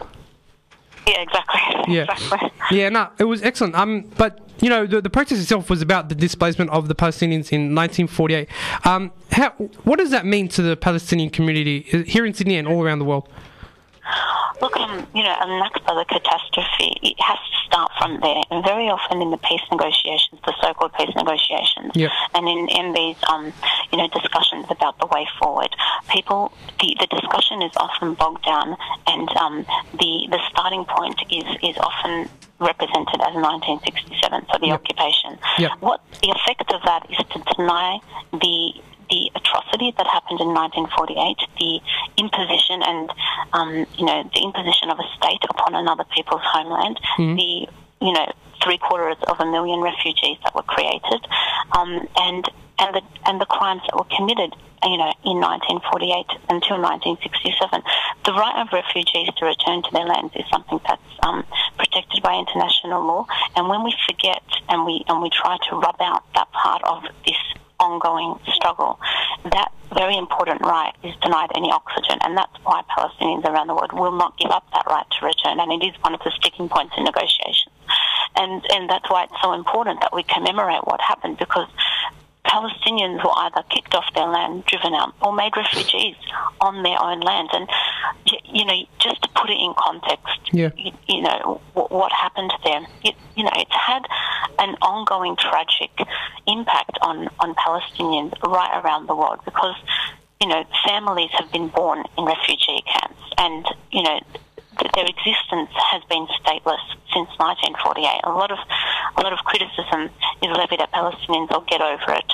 S7: Yeah, exactly.
S1: Yeah.
S7: Exactly.
S1: Yeah, no, it was excellent. But the protest itself was about the displacement of the Palestinians in 1948. What does that mean to the Palestinian community here in Sydney and all around the world?
S7: Look, a Nakba, the catastrophe, it has to start from there. And very often in the peace negotiations, the so-called peace negotiations, and in these, discussions about the way forward, the discussion is often bogged down, and the starting point is often represented as 1967, so the occupation. What the effect of that is to deny the atrocity that happened in 1948, the imposition and the imposition of a state upon another people's homeland, the 750,000 refugees that were created, and the crimes that were committed, in 1948 until 1967. The right of refugees to return to their lands is something that's protected by international law, and when we forget and we try to rub out that part of this ongoing struggle, that very important right is denied any oxygen, and that's why Palestinians around the world will not give up that right to return, and it is one of the sticking points in negotiations. And that's why it's so important that we commemorate what happened, because Palestinians were either kicked off their land, driven out, or made refugees on their own land. And, just to put it in context, what happened there, it's had an ongoing tragic impact on Palestinians right around the world, because, families have been born in refugee camps, and, their existence has been stateless since 1948. A lot of criticism is levied at Palestinians. Or get over it.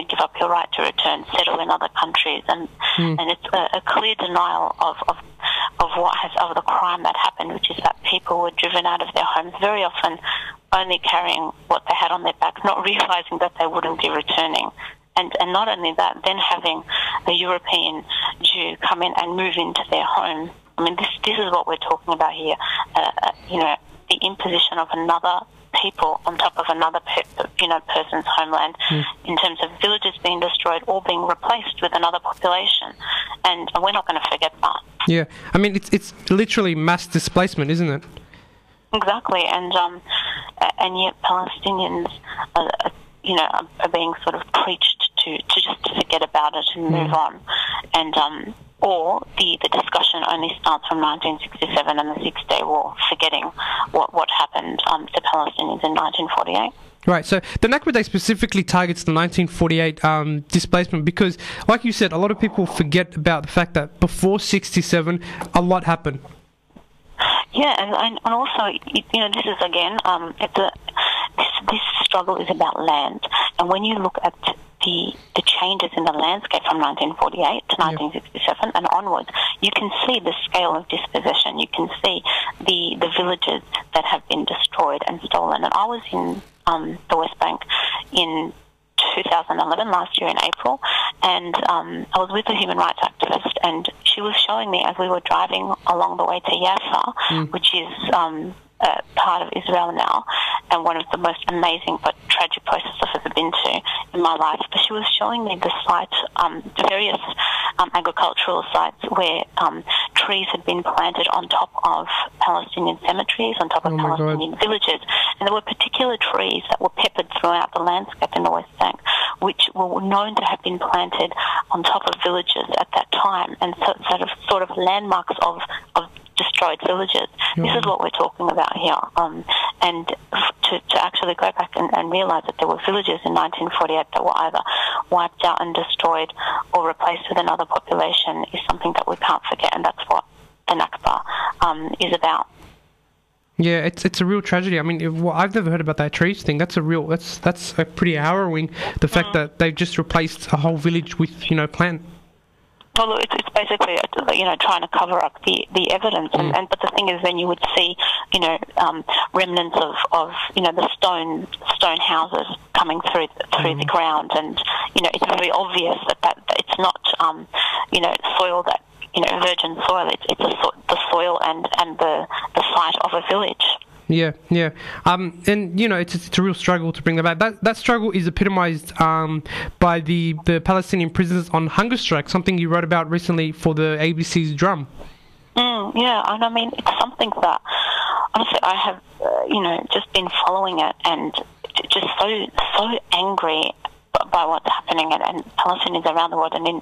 S7: Give up your right to return, settle in other countries, and it's a clear denial of the crime that happened, which is that people were driven out of their homes, very often only carrying what they had on their back, not realizing that they wouldn't be returning. And not only that, then having a European Jew come in and move into their home I mean, this is what we're talking about here. The imposition of another people on top of another person's homeland, in terms of villages being destroyed or being replaced with another population, and we're not going to forget that.
S1: Yeah, I mean, it's literally mass displacement, isn't it?
S7: Exactly, and yet Palestinians are being sort of preached to just forget about it and move on, and or the discussion only starts from 1967 and the Six-Day War, forgetting what happened to Palestinians in 1948.
S1: Right, so the Nakba Day specifically targets the 1948 displacement because, like you said, a lot of people forget about the fact that before 67, a lot happened.
S7: Yeah, and also, this is again, this struggle is about land, and when you look at the changes in the landscape from 1948 to 1967 and onwards, you can see the scale of dispossession. You can see the villages that have been destroyed and stolen. And I was in the West Bank in 2011, last year in April, and I was with a human rights activist, and she was showing me as we were driving along the way to Yafa, which is part of Israel now, and one of the most amazing but tragic places I've ever been to in my life. But she was showing me the sites, various agricultural sites where trees had been planted on top of Palestinian cemeteries, on top of Palestinian villages, and there were particular trees that were peppered throughout the landscape in the West Bank, which were known to have been planted on top of villages at that time, and sort of landmarks of destroyed villages. This is what we're talking about here. And to actually go back and realise that there were villages in 1948 that were either wiped out and destroyed or replaced with another population is something that we can't forget, and that's what the Nakba is about.
S1: Yeah, it's a real tragedy. I mean, I've never heard about that trees thing. That's a pretty harrowing. The fact that they've just replaced a whole village with plant.
S7: Well, it's basically trying to cover up the evidence, and but the thing is, then you would see remnants of the stone houses coming through the ground, and it's very obvious that it's not soil that virgin soil. It's the soil and the site of a village.
S1: Yeah. And it's a real struggle to bring that back. That struggle is epitomised by the Palestinian prisoners on hunger strike, something you wrote about recently for the ABC's Drum.
S7: Yeah, and I mean, it's something that honestly I have just been following it and just so angry by what's happening, and Palestinians around the world and in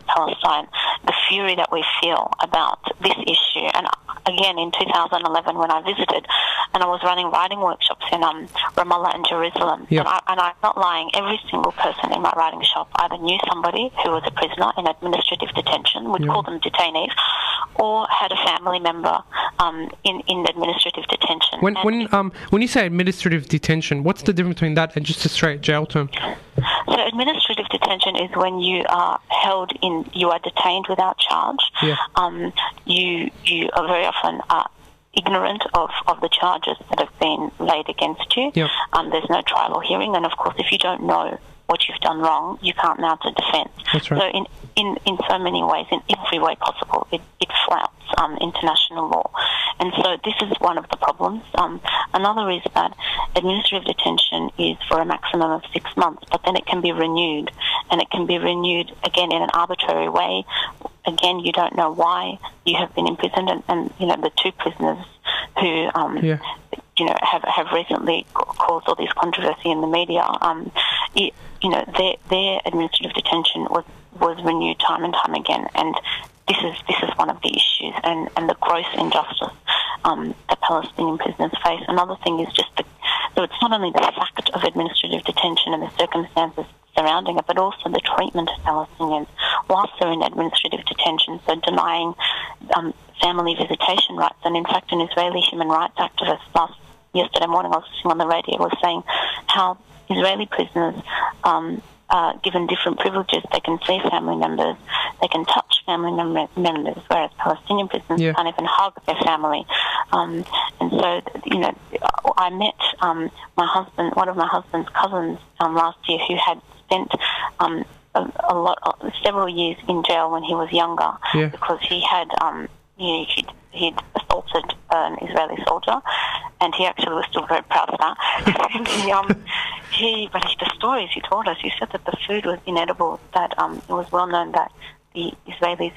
S7: Palestine, the fury that we feel about this issue. And again, in 2011, when I visited, and I was running writing workshops in Ramallah and Jerusalem, and I'm not lying, every single person in my writing shop either knew somebody who was a prisoner in administrative detention, we'd call them detainees, or had a family member in administrative detention.
S1: When you say administrative detention, what's the difference between that and just a straight jail term?
S7: So administrative detention is when you are you are detained without charge. You are very often ignorant of the charges that have been laid against you. There's no trial or hearing, and of course, if you don't know what you've done wrong, you can't mount a defence.
S1: That's right.
S7: So in so many ways, in every way possible, it flouts international law. And so this is one of the problems. Another is that administrative detention is for a maximum of 6 months, but then it can be renewed, and it can be renewed again in an arbitrary way. Again, you don't know why you have been imprisoned, and the two prisoners who have recently caused all this controversy in the media. Their administrative detention was renewed time and time again, and this is one of the issues and the gross injustice that Palestinian prisoners face. Another thing is just so it's not only the fact of administrative detention and the circumstances surrounding it, but also the treatment of Palestinians whilst they're in administrative detention, so denying family visitation rights. And in fact, an Israeli human rights activist yesterday morning, I was listening on the radio, was saying how Israeli prisoners are given different privileges. They can see family members, they can touch family members, whereas Palestinian prisoners can't even hug their family. And so, I met one of my husband's cousins last year who had spent several years in jail when he was younger
S1: Yeah.
S7: because he had he'd assaulted an Israeli soldier, and he actually was still very proud of that. But the stories he told us, he said that the food was inedible. That it was well known that the Israelis,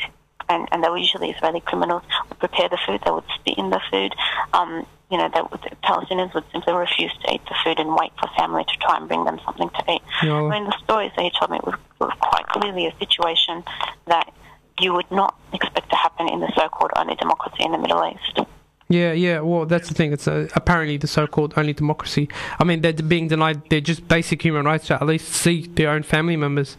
S7: and they were usually Israeli criminals, would prepare the food. They would spit in the food. The Palestinians would simply refuse to eat the food and wait for family to try and bring them something to eat.
S1: Yeah.
S7: I mean, the stories that he told me was quite clearly a situation that you would not expect to happen in the so-called only democracy in the Middle East.
S1: Yeah. Well, that's the thing. It's apparently the so-called only democracy. I mean, they're being denied their just basic human rights to at least see their own family members.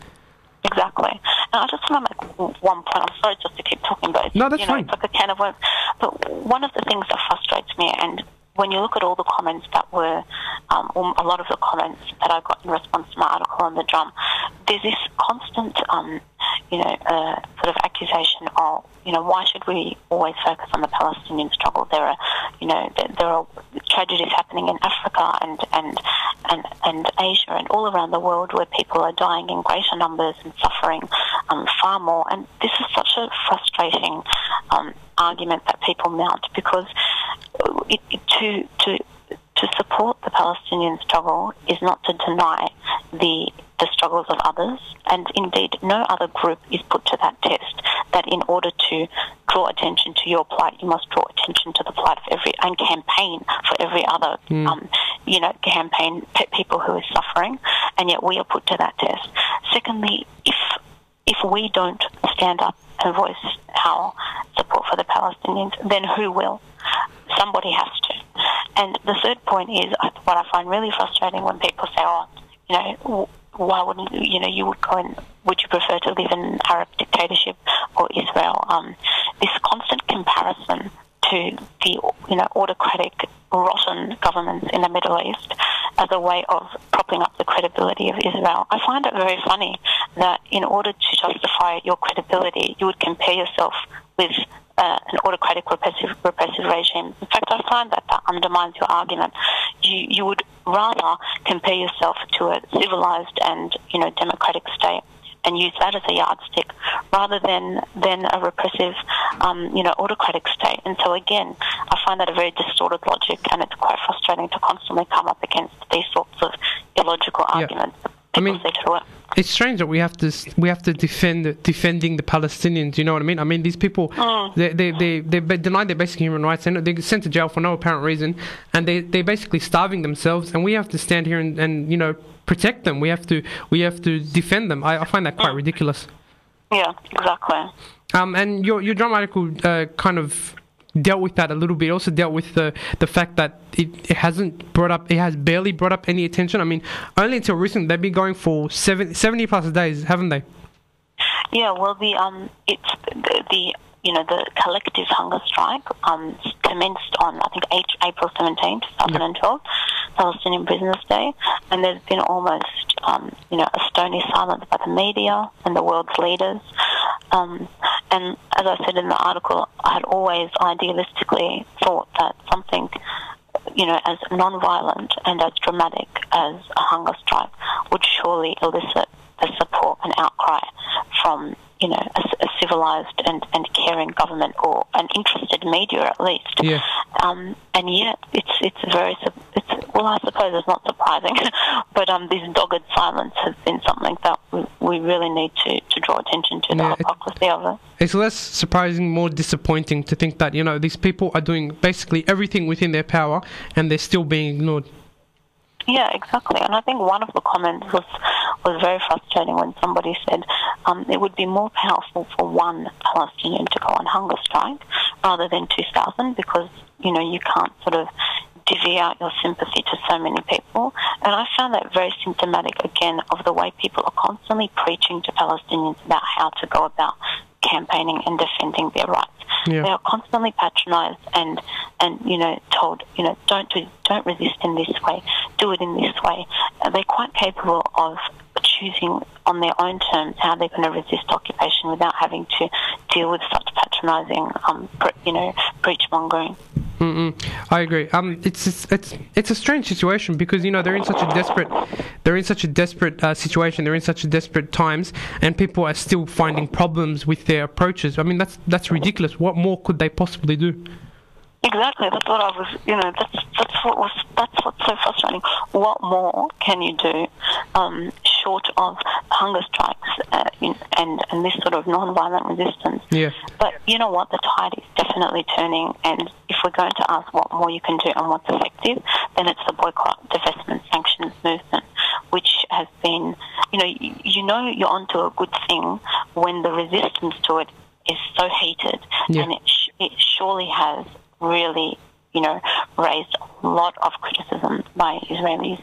S7: Exactly. And I just want to make one point. I'm sorry just to keep talking, but
S1: No, that's fine.
S7: It's like a can of worms. But one of the things that frustrates me, and when you look at all the comments that were, a lot of the comments that I got in response to my article on the drum, there's this constant, sort of accusation of, why should we always focus on the Palestinian struggle? There are tragedies happening in Africa and Asia and all around the world where people are dying in greater numbers and suffering far more. And this is such a frustrating argument that people mount, because to support the Palestinian struggle is not to deny the struggles of others, and indeed no other group is put to that test, that in order to draw attention to your plight, you must draw attention to the plight of and campaign for every other, people who are suffering, and yet we are put to that test. Secondly, if we don't stand up and voice our support for the Palestinians, then who will? Somebody has to. And the third point is what I find really frustrating when people say, why wouldn't you would go and would you prefer to live in an Arab dictatorship or Israel? This constant comparison to the autocratic, rotten governments in the Middle East as a way of propping up the credibility of Israel. I find it very funny that in order to justify your credibility, you would compare yourself with an autocratic repressive regime. In fact, I find that undermines your argument. You would rather compare yourself to a civilized and democratic state and use that as a yardstick rather than a repressive autocratic state. And so again, I find that a very distorted logic, and it's quite frustrating to constantly come up against these sorts of illogical arguments.
S1: It's strange that we have to defending the Palestinians. You know what I mean? I mean, these people they denied their basic human rights, and they're sent to jail for no apparent reason, and they're basically starving themselves. And we have to stand here and protect them. We have to defend them. I find that quite ridiculous. Yeah,
S7: exactly.
S1: And your drum article kind of dealt with that a little bit. Also dealt with the fact that it has barely brought up any attention. I mean, only until recently. They've been going for 70 plus days, haven't they?
S7: Yeah, well, the collective hunger strike commenced on, I think, April 17, 2012, Palestinian Prisoners' Day, and there's been almost, a stony silence by the media and the world's leaders. And as I said in the article, I had always idealistically thought that something, as non-violent and as dramatic as a hunger strike would surely elicit the support and outcry from a civilized and caring government, or an interested media at least. Yeah. And yet I suppose it's not surprising, but this dogged silence has been something that we really need to draw attention to, the hypocrisy of it.
S1: It's less surprising, more disappointing to think that, these people are doing basically everything within their power and they're still being ignored.
S7: Yeah, exactly. And I think one of the comments was very frustrating when somebody said it would be more powerful for one Palestinian to go on hunger strike rather than 2,000, because, you can't sort of divvy out your sympathy to so many people. And I found that very symptomatic, again, of the way people are constantly preaching to Palestinians about how to go about campaigning and defending their rights. Yeah. They are constantly patronised and told, don't resist in this way, do it in this way. They're quite capable of choosing on their own terms how they're going to resist occupation without having to deal with such patronising, preach mongering.
S1: I agree. It's a strange situation because they're in such a desperate situation. They're in such a desperate times, and people are still finding problems with their approaches. I mean, that's ridiculous. What more could they possibly do?
S7: Exactly. That's what I was. That's what's so frustrating. What more can you do, short of hunger strikes and this sort of non-violent resistance?
S1: Yeah.
S7: But you know what? The tide is definitely turning, and if we're going to ask what more you can do and what's effective, then it's the boycott, divestment, sanctions movement, which has been, you're onto a good thing when the resistance to it is so heated, and it surely has really, raised a lot of criticism by Israelis,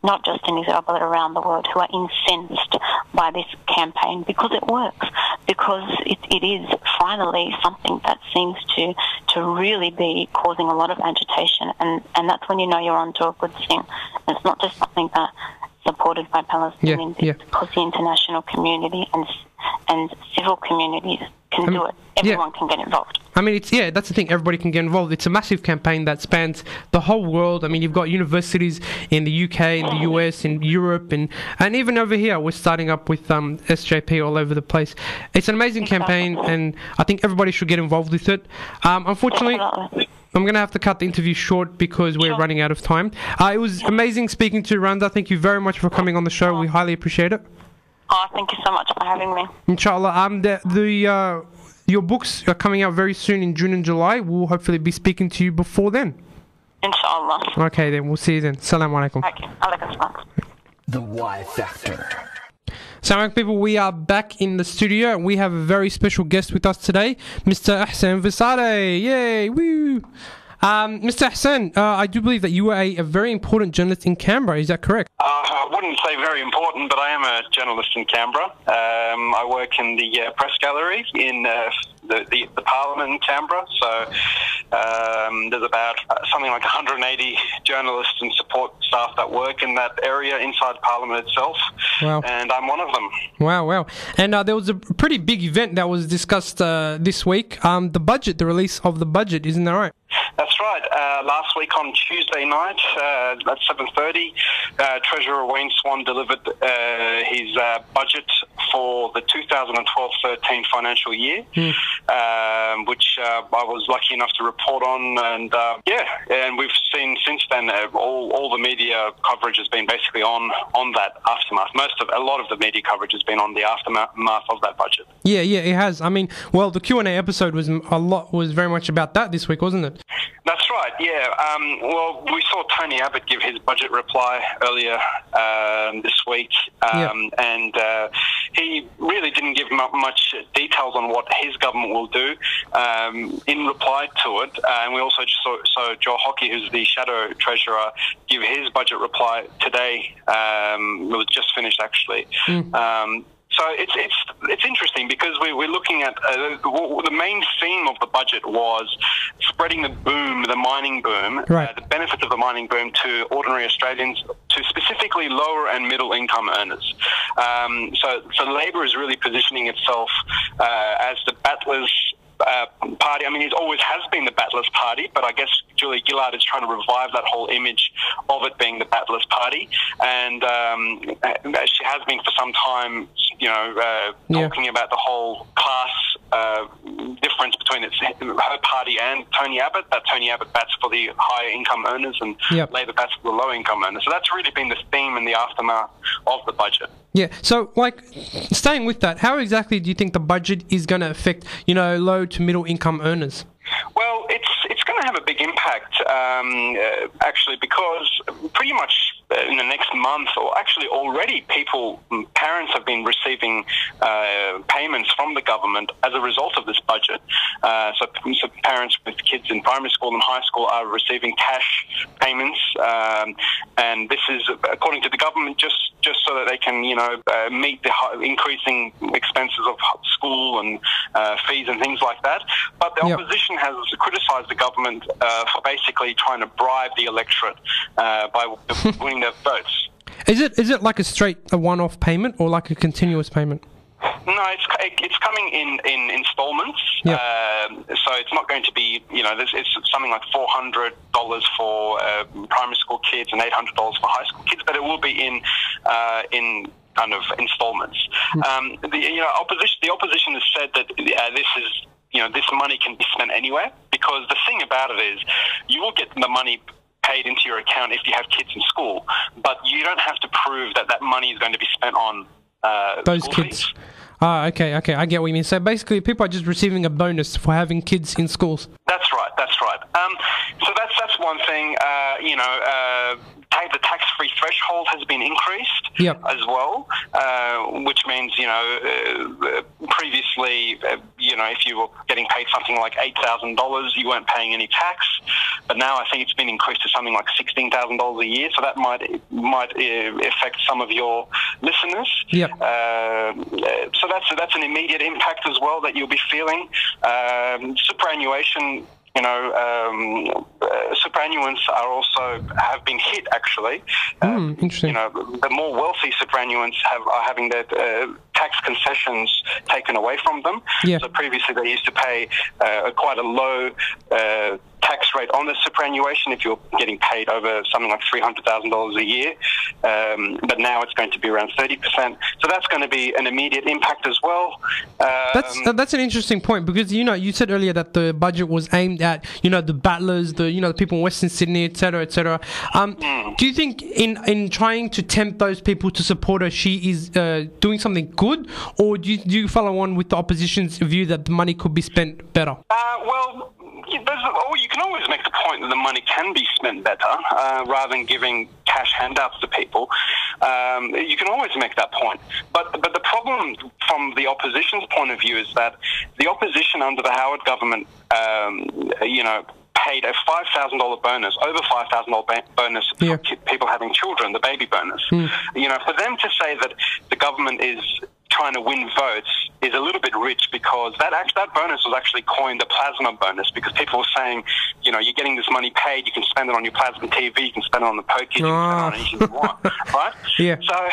S7: not just in Israel but around the world, who are incensed by this campaign because it works, because it is finally something that seems to really be causing a lot of agitation, and that's when you're onto a good thing. It's not just something that's supported by Palestinians, it's because the international community and civil communities can do it. Everyone can get involved.
S1: I mean, that's the thing. Everybody can get involved. It's a massive campaign that spans the whole world. I mean, you've got universities in the UK, in the US, in Europe, and even over here, we're starting up with SJP all over the place. It's an amazing campaign, and I think everybody should get involved with it. Unfortunately, I'm going to have to cut the interview short because we're running out of time. It was amazing speaking to Randa. Thank you very much for coming on the show. We highly appreciate it.
S7: Oh, thank you so much for having me.
S1: Inshallah. Your books are coming out very soon in June and July. We'll hopefully be speaking to you before then.
S7: Inshallah.
S1: Okay, then. We'll see you then. Assalamu alaikum.
S7: Okay. Alaikum salam.
S8: The Y Factor.
S1: Assalamu alaikum, people. We are back in the studio. We have a very special guest with us today, Mr. Ehssan Veiszadeh. Yay! Woo! Mr. Ehssan, I do believe that you are a very important journalist in Canberra. Is that correct?
S9: I wouldn't say very important, but I am a journalist in Canberra. I work in the press gallery in the Parliament in Canberra. So there's about something like 180 journalists and support staff that work in that area inside Parliament itself.
S1: Wow.
S9: And I'm one of them.
S1: Wow. And there was a pretty big event that was discussed this week. The release of the budget, isn't that right?
S9: That's right. Last week on Tuesday night at 7:30, Treasurer Wayne Swan delivered his budget for the 2012-13 financial year, which I was lucky enough to report on. And we've seen since then all the media coverage has been basically on that aftermath. A lot of the media coverage has been on the aftermath of that budget. Yeah,
S1: it has. I mean, well, the Q&A episode was very much about that this week, wasn't it?
S9: That's right, yeah. Well, we saw Tony Abbott give his budget reply earlier this week, and he really didn't give much details on what his government will do in reply to it. And we also saw Joe Hockey, who's the Shadow Treasurer, give his budget reply today. It was just finished, actually. So it's interesting because we're looking at the main theme of the budget was spreading the mining boom, the benefits of the mining boom to ordinary Australians, to specifically lower and middle income earners. So Labor is really positioning itself as the battlers party. I mean, it always has been the battlers party, but I guess Julia Gillard is trying to revive that whole image of it being the battlers party, and she has been for some time, talking about the whole class difference between her party and Tony Abbott, that Tony Abbott bats for the higher income earners and Labor bats for the low income earners. So that's really been the theme in the aftermath of the budget.
S1: Yeah, so staying with that, how exactly do you think the budget is going to affect, low to middle income earners?
S9: Well, it's going to have a big impact, actually, because pretty much in the next month, or actually already, parents have been receiving payments from the government as a result of this budget. So parents with kids in primary school and high school are receiving cash payments, and this is, according to the government, just so that they can, meet the increasing expenses of school and fees and things like that. But the opposition has criticised the government for basically trying to bribe the electorate by winning their votes.
S1: Is it like a one-off payment or like a continuous payment?
S9: No, it's coming in installments.
S1: Yep.
S9: So it's not going to be, it's something like $400 for primary school kids and $800 for high school kids, but it will be in kind of installments. The opposition has said that this is, this money can be spent anywhere, because the thing about it is you will get the money paid into your account if you have kids in school, but you don't have to prove that money is going to be spent on
S1: those kids.
S9: Fees.
S1: Okay, I get what you mean. So basically, people are just receiving a bonus for having kids in schools.
S9: That's right. So that's one thing. The tax-free threshold has been increased as well, which means previously, if you were getting paid something like $8,000, you weren't paying any tax, but now I think it's been increased to something like $16,000 a year. So that might affect some of your listeners.
S1: Yep.
S9: So that's an immediate impact as well that you'll be feeling. Superannuation. Superannuants have been hit, actually.
S1: Interesting.
S9: The more wealthy superannuants are having their tax concessions taken away from them.
S1: Yeah.
S9: So previously they used to pay quite a low tax rate on the superannuation if you're getting paid over something like $300,000 a year, but now it's going to be around 30%. So that's going to be an immediate impact as well.
S1: That's an interesting point, because you said earlier that the budget was aimed at the battlers, the people in Western Sydney, etc., etc. Do you think in trying to tempt those people to support her, she is doing something good, or do you follow on with the opposition's view that the money could be spent better?
S9: You can always make the point that the money can be spent better rather than giving cash handouts to people. You can always make that point. But the problem from the opposition's point of view is that the opposition under the Howard government, paid a $5,000 bonus, over $5,000 bonus for people having children, the baby bonus. For them to say that the government is trying to win votes is a little bit rich, because that bonus was actually coined the plasma bonus, because people were saying, you're getting this money paid, you can spend it on your plasma TV, you can spend it on the poker, you can spend it on anything you want, right? Yeah. So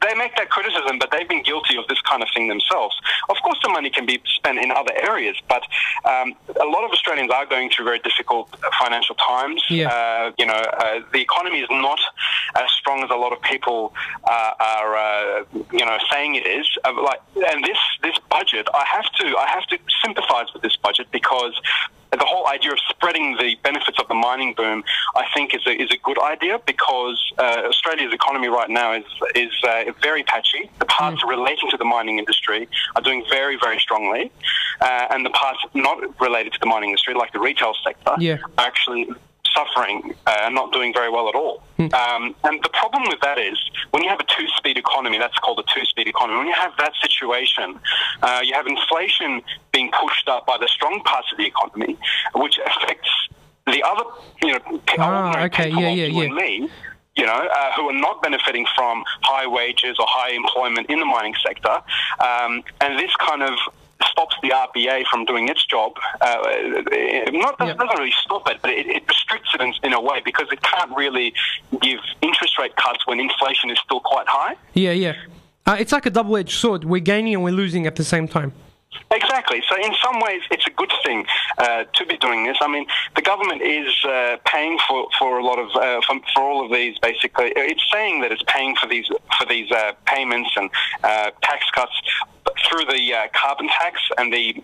S9: they make that criticism, but they've been guilty of this kind of thing themselves. Of course, the money can be spent in other areas, but a lot of Australians are going through very difficult financial times. Yeah. The economy is not as strong as a lot of people are saying it is. And this budget, I have to sympathise with this budget, because the whole idea of spreading the benefits of the mining boom, I think, is a good idea, because Australia's economy right now is very patchy. The parts relating to the mining industry are doing very, very strongly, and the parts not related to the mining industry, like the retail sector, are actually suffering and not doing very well at all. And the problem with that is, when you have a two-speed economy, that's called a two-speed economy, when you have that situation, you have inflation being pushed up by the strong parts of the economy, which affects the other, ordinary people like you and me, who are not benefiting from high wages or high employment in the mining sector. And this kind of stops the RBA from doing its job. Doesn't really stop it, but it restricts it in a way, because it can't really give interest rate cuts when inflation is still quite high.
S1: It's like a double-edged sword. We're gaining and we're losing at the same time.
S9: Exactly. So in some ways, it's a good thing to be doing this. I mean, the government is paying for a lot of for all of these. Basically, it's saying that it's paying for these payments and tax cuts through the carbon tax and the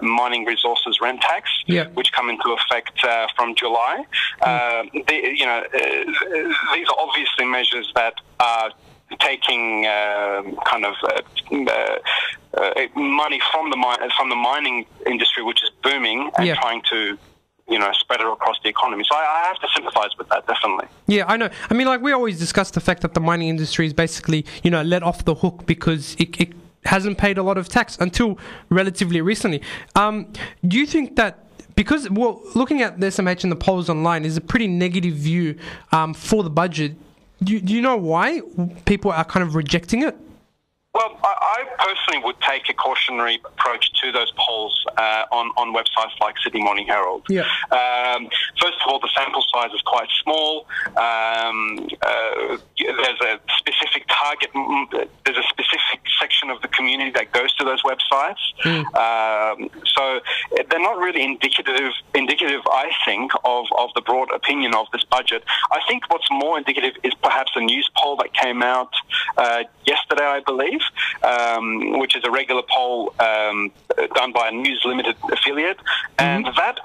S9: mining resources rent tax, which come into effect from July. These are obviously measures that are taking money from the mining industry, which is booming, and trying to spread it across the economy. So I have to sympathise with that, definitely.
S1: Yeah, I know. I mean, we always discuss the fact that the mining industry is basically let off the hook because it hasn't paid a lot of tax until relatively recently. Do you think that, because looking at the SMH and the polls online is a pretty negative view for the budget, do you know why people are kind of rejecting it?
S9: Well, I personally would take a cautionary approach to those polls on websites like Sydney Morning Herald.
S1: Yeah.
S9: First of all, the sample size is quite small. There's a specific target. There's a specific section of the community that goes to those websites. So they're not really indicative, I think, of the broad opinion of this budget. I think what's more indicative is perhaps a news poll that came out yesterday, I believe, which is a regular poll done by a News Limited affiliate, and that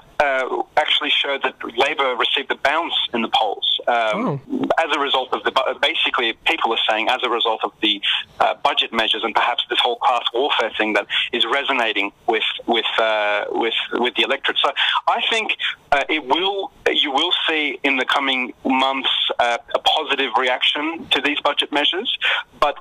S9: actually showed that Labor received a bounce in the polls as a result of basically people are saying as a result of the budget measures and perhaps this whole class warfare thing that is resonating with the electorate. So I think you will see in the coming months a positive reaction to these budget measures, but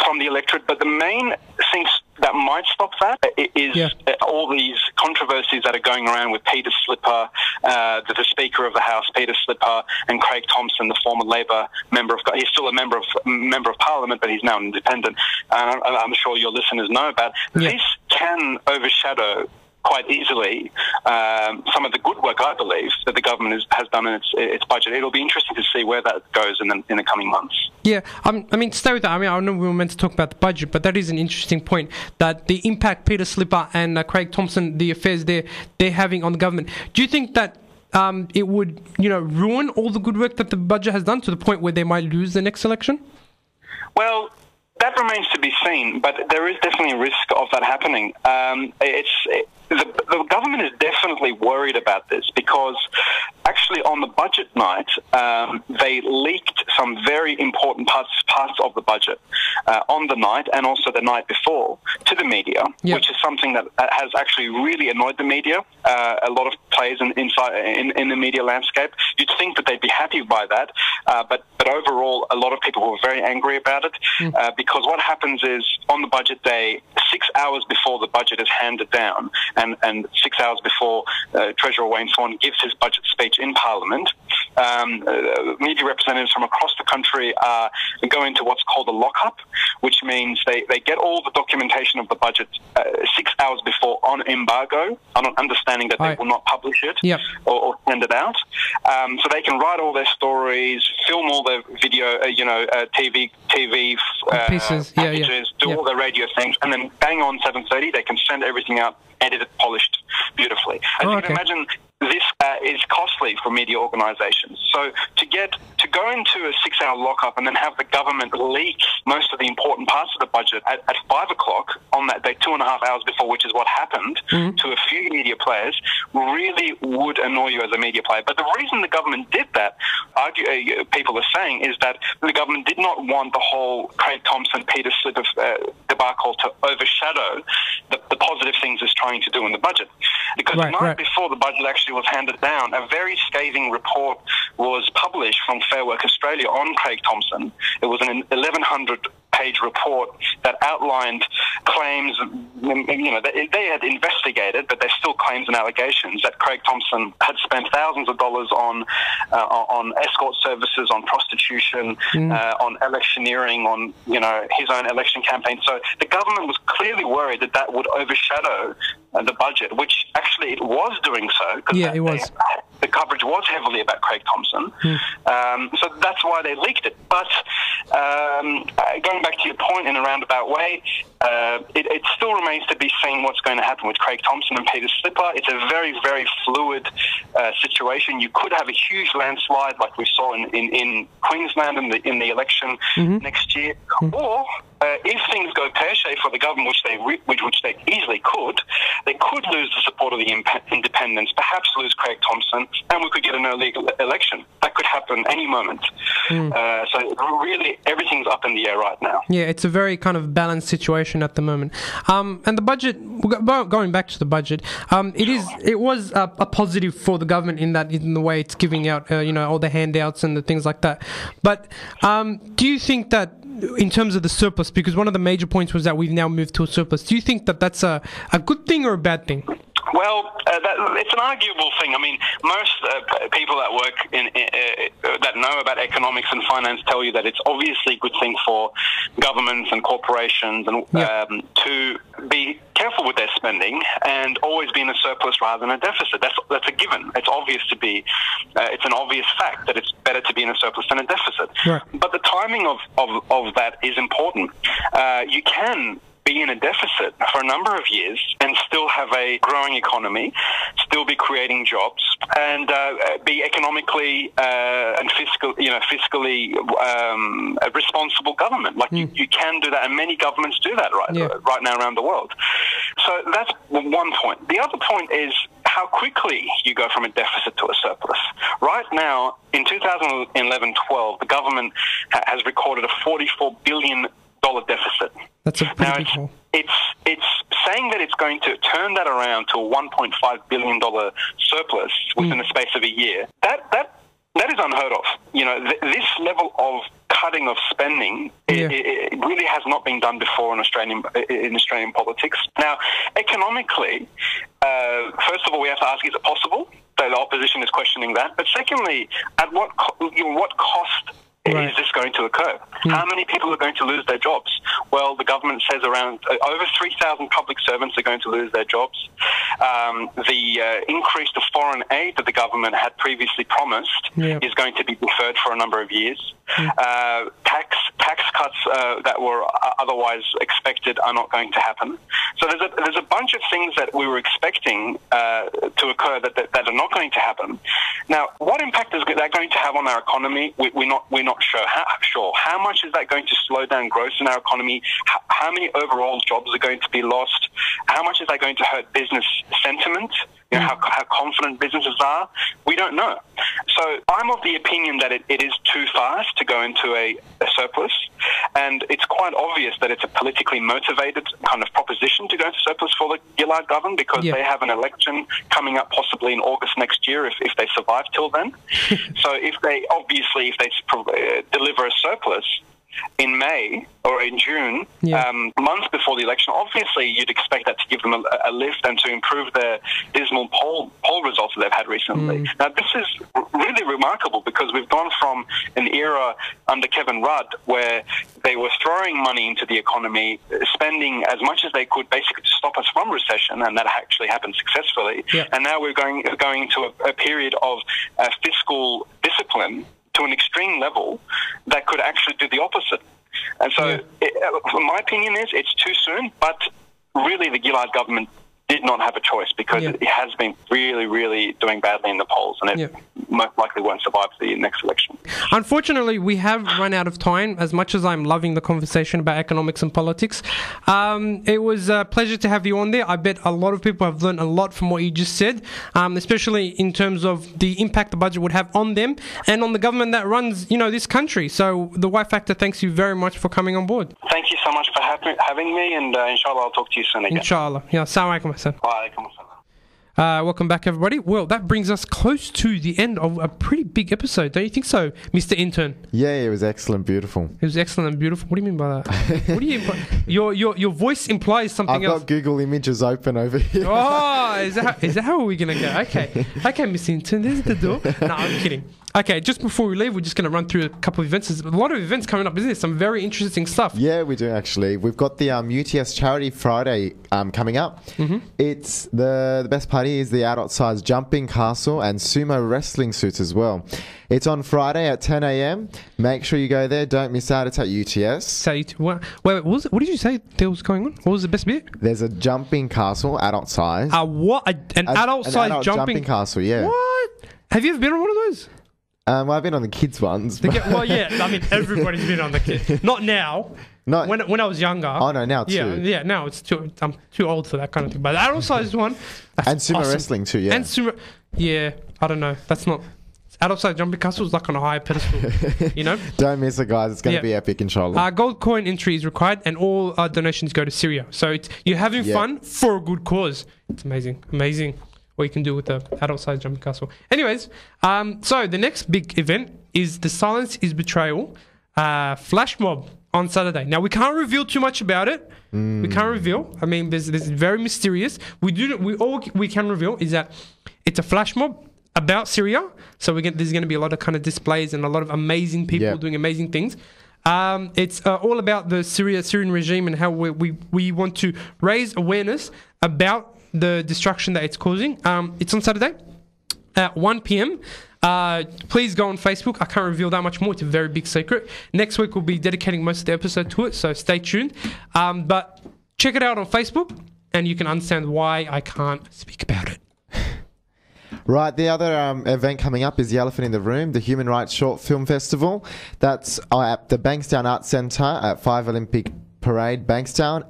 S9: from the electorate. But the main things that might stop that is all these controversies that are going around with Peter Slipper, the Speaker of the House, Peter Slipper, and Craig Thompson, the former Labor member of. He's still a member of Parliament, but he's now an independent. And I'm sure your listeners know about this. Can overshadow quite easily some of the good work, I believe, that the government has done in its budget. It'll be interesting to see where that goes in the coming months. Yeah,
S1: I mean, stay with that. I mean, I know we were meant to talk about the budget, but that is an interesting point, that the impact Peter Slipper and Craig Thompson, the affairs they're having on the government. Do you think that it would, ruin all the good work that the budget has done to the point where they might lose the next election?
S9: Well, that remains to be seen, but there is definitely a risk of that happening. The government is definitely worried about this because actually on the budget night, they leaked some very important parts of the budget on the night and also the night before to the media, which is something that has actually really annoyed the media. A lot of players in the media landscape. You'd think that they'd be happy by that, but overall, a lot of people were very angry about it because what happens is on the budget day, 6 hours before the budget is handed down, and 6 hours before Treasurer Wayne Swan gives his budget speech in Parliament, media representatives from across the country go into what's called a lockup, which means they get all the documentation of the budget 6 hours before on embargo, on understanding that they will not publish it or send it out. So they can write all their stories, film all their video, TV pieces, packages, do all their radio things, and then bang on 7:30, they can send everything out, edited, polished beautifully. As you can imagine, this is costly for media organisations. So to go into a 6-hour lockup and then have the government leak most of the important parts of the budget at 5 o'clock on that day, 2.5 hours before, which is what happened to a few media players, really would annoy you as a media player. But the reason the government did that, people are saying, is that the government did not want the whole Craig Thompson, Peter Slipper debacle to overshadow the positive things it's trying to do in the budget. Because the night before the budget actually was handed down, a very scathing report was published from Fair Work Australia on Craig Thompson. It was an 1,100-page report that outlined claims, they had investigated, but there's still claims and allegations that Craig Thompson had spent thousands of dollars on escort services, on prostitution, on electioneering, on his own election campaign. So the government was clearly worried that would overshadow the budget, which actually it was doing so.
S1: It was.
S9: The coverage was heavily about Craig Thompson. So that's why they leaked it. But going back to your point in a roundabout way, it still remains to be seen what's going to happen with Craig Thompson and Peter Slipper. It's a very, very fluid situation. You could have a huge landslide like we saw in Queensland in the election next year. Or if things go pear-shaped for the government, which they easily could, they could lose the support of the independents, perhaps lose Craig Thompson, and we could get an early election. That could happen any moment. So really, everything's up in the air right now.
S1: Yeah, it's a very kind of balanced situation at the moment. And the budget, going back to the budget, it was a positive for the government in the way it's giving out, all the handouts and the things like that. But do you think that in terms of the surplus, because one of the major points was that we've now moved to a surplus, do you think that that's a good thing or a bad thing?
S9: Well, it's an arguable thing. I mean, most people that work that know about economics and finance tell you that it's obviously a good thing for governments and corporations and to be careful with their spending and always be in a surplus rather than a deficit. That's a given. It's obvious to be. It's an obvious fact that it's better to be in a surplus than a deficit. Right. But the timing of that is important. You can be in a deficit for a number of years and still have a growing economy, still be creating jobs, and be economically and fiscally a responsible government. Like you can do that, and many governments do that right now around the world. So that's one point. The other point is how quickly you go from a deficit to a surplus. Right now, in 2011-12, the government has recorded a $44 billion deficit.
S1: That's a pretty big hole.
S9: It's saying that it's going to turn that around to a $1.5 billion surplus within the space of a year. That is unheard of. You know, this level of cutting of spending it really has not been done before in Australian politics. Now, economically, first of all, we have to ask: is it possible? So the opposition is questioning that. But secondly, at what cost? Right. Is this going to occur? How many people are going to lose their jobs? Well, the government says around over 3,000 public servants are going to lose their jobs. The increase to foreign aid that the government had previously promised is going to be deferred for a number of years. Tax cuts that were otherwise expected are not going to happen. So there's a bunch of things that we were expecting to occur that are not going to happen. Now, what impact is that going to have on our economy? We're not sure. How much is that going to slow down growth in our economy? How many overall jobs are going to be lost? How much is that going to hurt business sentiment? You know, how confident businesses are? We don't know. So I'm of the opinion that it is too fast to go into a surplus, and it's quite obvious that it's a politically motivated kind of proposition to go into surplus for the Gillard government because they have an election coming up possibly in August next year if they survive till then. So if they deliver a surplus in May or in June, months before the election, obviously you'd expect that to give them a lift and to improve their dismal poll results that they've had recently. Now, this is really remarkable because we've gone from an era under Kevin Rudd where they were throwing money into the economy, spending as much as they could basically to stop us from recession, and that actually happened successfully. And now we're going into a period of fiscal discipline to an extreme level that could actually do the opposite. And so my opinion is it's too soon, but really the Gillard government did not have a choice because it has been really, really doing badly in the polls, and it most likely won't survive the next election.
S1: Unfortunately, we have run out of time. As much as I'm loving the conversation about economics and politics, it was a pleasure to have you on there. I bet a lot of people have learned a lot from what you just said, especially in terms of the impact the budget would have on them and on the government that runs, this country. So the Y Factor thanks you very much for coming on board.
S9: Thank you so much for having me, and inshallah I'll talk to you soon again.
S1: Inshallah. Yeah, assalamu alaikum. Welcome back, everybody. Well, that brings us close to the end of a pretty big episode, don't you think so, Mr. Intern?
S3: Yeah, it was excellent, beautiful.
S1: It was excellent and beautiful. What do you mean by that? What do you imply? Your voice implies something else.
S3: I've got Google Images open over here.
S1: Oh, is that how we're gonna go? Okay, Mr. Intern, there's the door. No, I'm kidding. Okay, just before we leave, we're just going to run through a couple of events. There's a lot of events coming up, isn't there? Some very interesting stuff.
S3: Yeah, we do actually. We've got the UTS Charity Friday coming up. It's the best party is the adult-sized jumping castle and sumo wrestling suits as well. It's on Friday at 10 a.m. Make sure you go there. Don't miss out. It's at UTS.
S1: Wait, what did you say there was going on? What was the best bit?
S3: There's a jumping castle, adult-sized.
S1: What? An adult-sized jumping
S3: castle, yeah.
S1: What? Have you ever been on one of those?
S3: Well, I've been on the kids ones.
S1: Everybody's been on the kids. Not now.
S3: Not
S1: when I was younger.
S3: Oh no, now too.
S1: Yeah. Now I'm too old for that kind of thing. But the adult-sized one,
S3: and sumo wrestling too. Yeah.
S1: And sumo. Yeah, I don't know. That's not. Adult-sized jumping castle is like on a higher pedestal.
S3: Don't miss it, guys. It's going to be epic, inshallah. Gold
S1: coin entry is required, and all donations go to Syria. So you're having fun for a good cause. It's amazing. What you can do with the adult-sized jumping castle. Anyways, so the next big event is the Silence is Betrayal flash mob on Saturday. Now, we can't reveal too much about it. We can't reveal. I mean, this is very mysterious. All we can reveal is that it's a flash mob about Syria. So there's going to be a lot of kind of displays and a lot of amazing people doing amazing things. It's all about the Syrian regime and how we want to raise awareness about the destruction that it's causing. It's on Saturday at 1 p.m. Please go on Facebook. I can't reveal that much more. It's a very big secret. Next week we'll be dedicating most of the episode to it, so stay tuned. But check it out on Facebook, and you can understand why I can't speak about it.
S3: Right, the other event coming up is the Elephant in the Room, the Human Rights Short Film Festival. That's at the Bankstown Arts Centre at 5 Olympic Parade, Bankstown,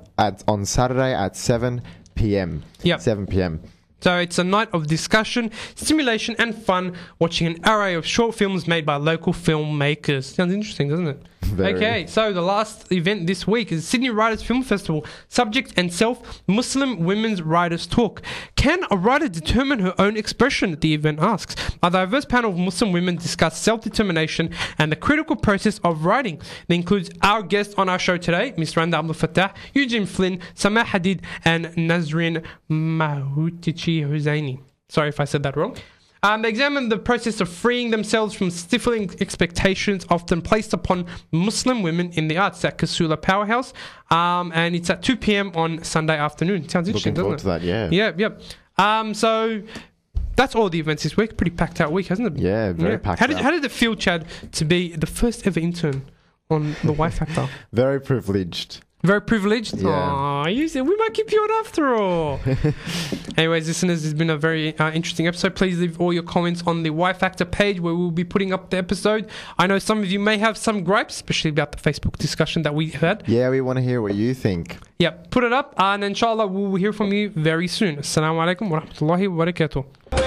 S3: on Saturday at 7 p.m.
S1: Yep.
S3: 7 p.m.
S1: So it's a night of discussion, stimulation and fun, watching an array of short films made by local filmmakers. Sounds interesting, doesn't it?
S3: Very.
S1: Okay, so the last event this week is Sydney Writers Film Festival. Subject and self, Muslim Women's Writers Talk. Can a writer determine her own expression? The event asks. A diverse panel of Muslim women discuss self-determination and the critical process of writing. That includes our guest on our show today, Miss Randa Abdel-Fattah, Eugene Flynn, Samah Hadid, and Nazrin Mahutichi Husseini. Sorry if I said that wrong. They examine the process of freeing themselves from stifling expectations often placed upon Muslim women in the arts at Kasula Powerhouse. And it's at 2 p.m. on Sunday afternoon. Sounds interesting, doesn't it?
S3: Looking forward to that, yeah.
S1: Yep. So that's all the events this week. Pretty packed out week, hasn't it?
S3: Yeah, very packed out.
S1: How did it feel, Chad, to be the first ever intern on the Y Factor?
S3: Very privileged.
S1: Very privileged?
S3: Yeah.
S1: Aw, you said we might keep you on after all. Anyways, listeners, it's been a very interesting episode. Please leave all your comments on the Y Factor page where we'll be putting up the episode. I know some of you may have some gripes, especially about the Facebook discussion that we had.
S3: Yeah, we want to hear what you think.
S1: Yep, put it up and inshallah we'll hear from you very soon. Assalamu alaikum wa rahmatullahi wa barakatuh.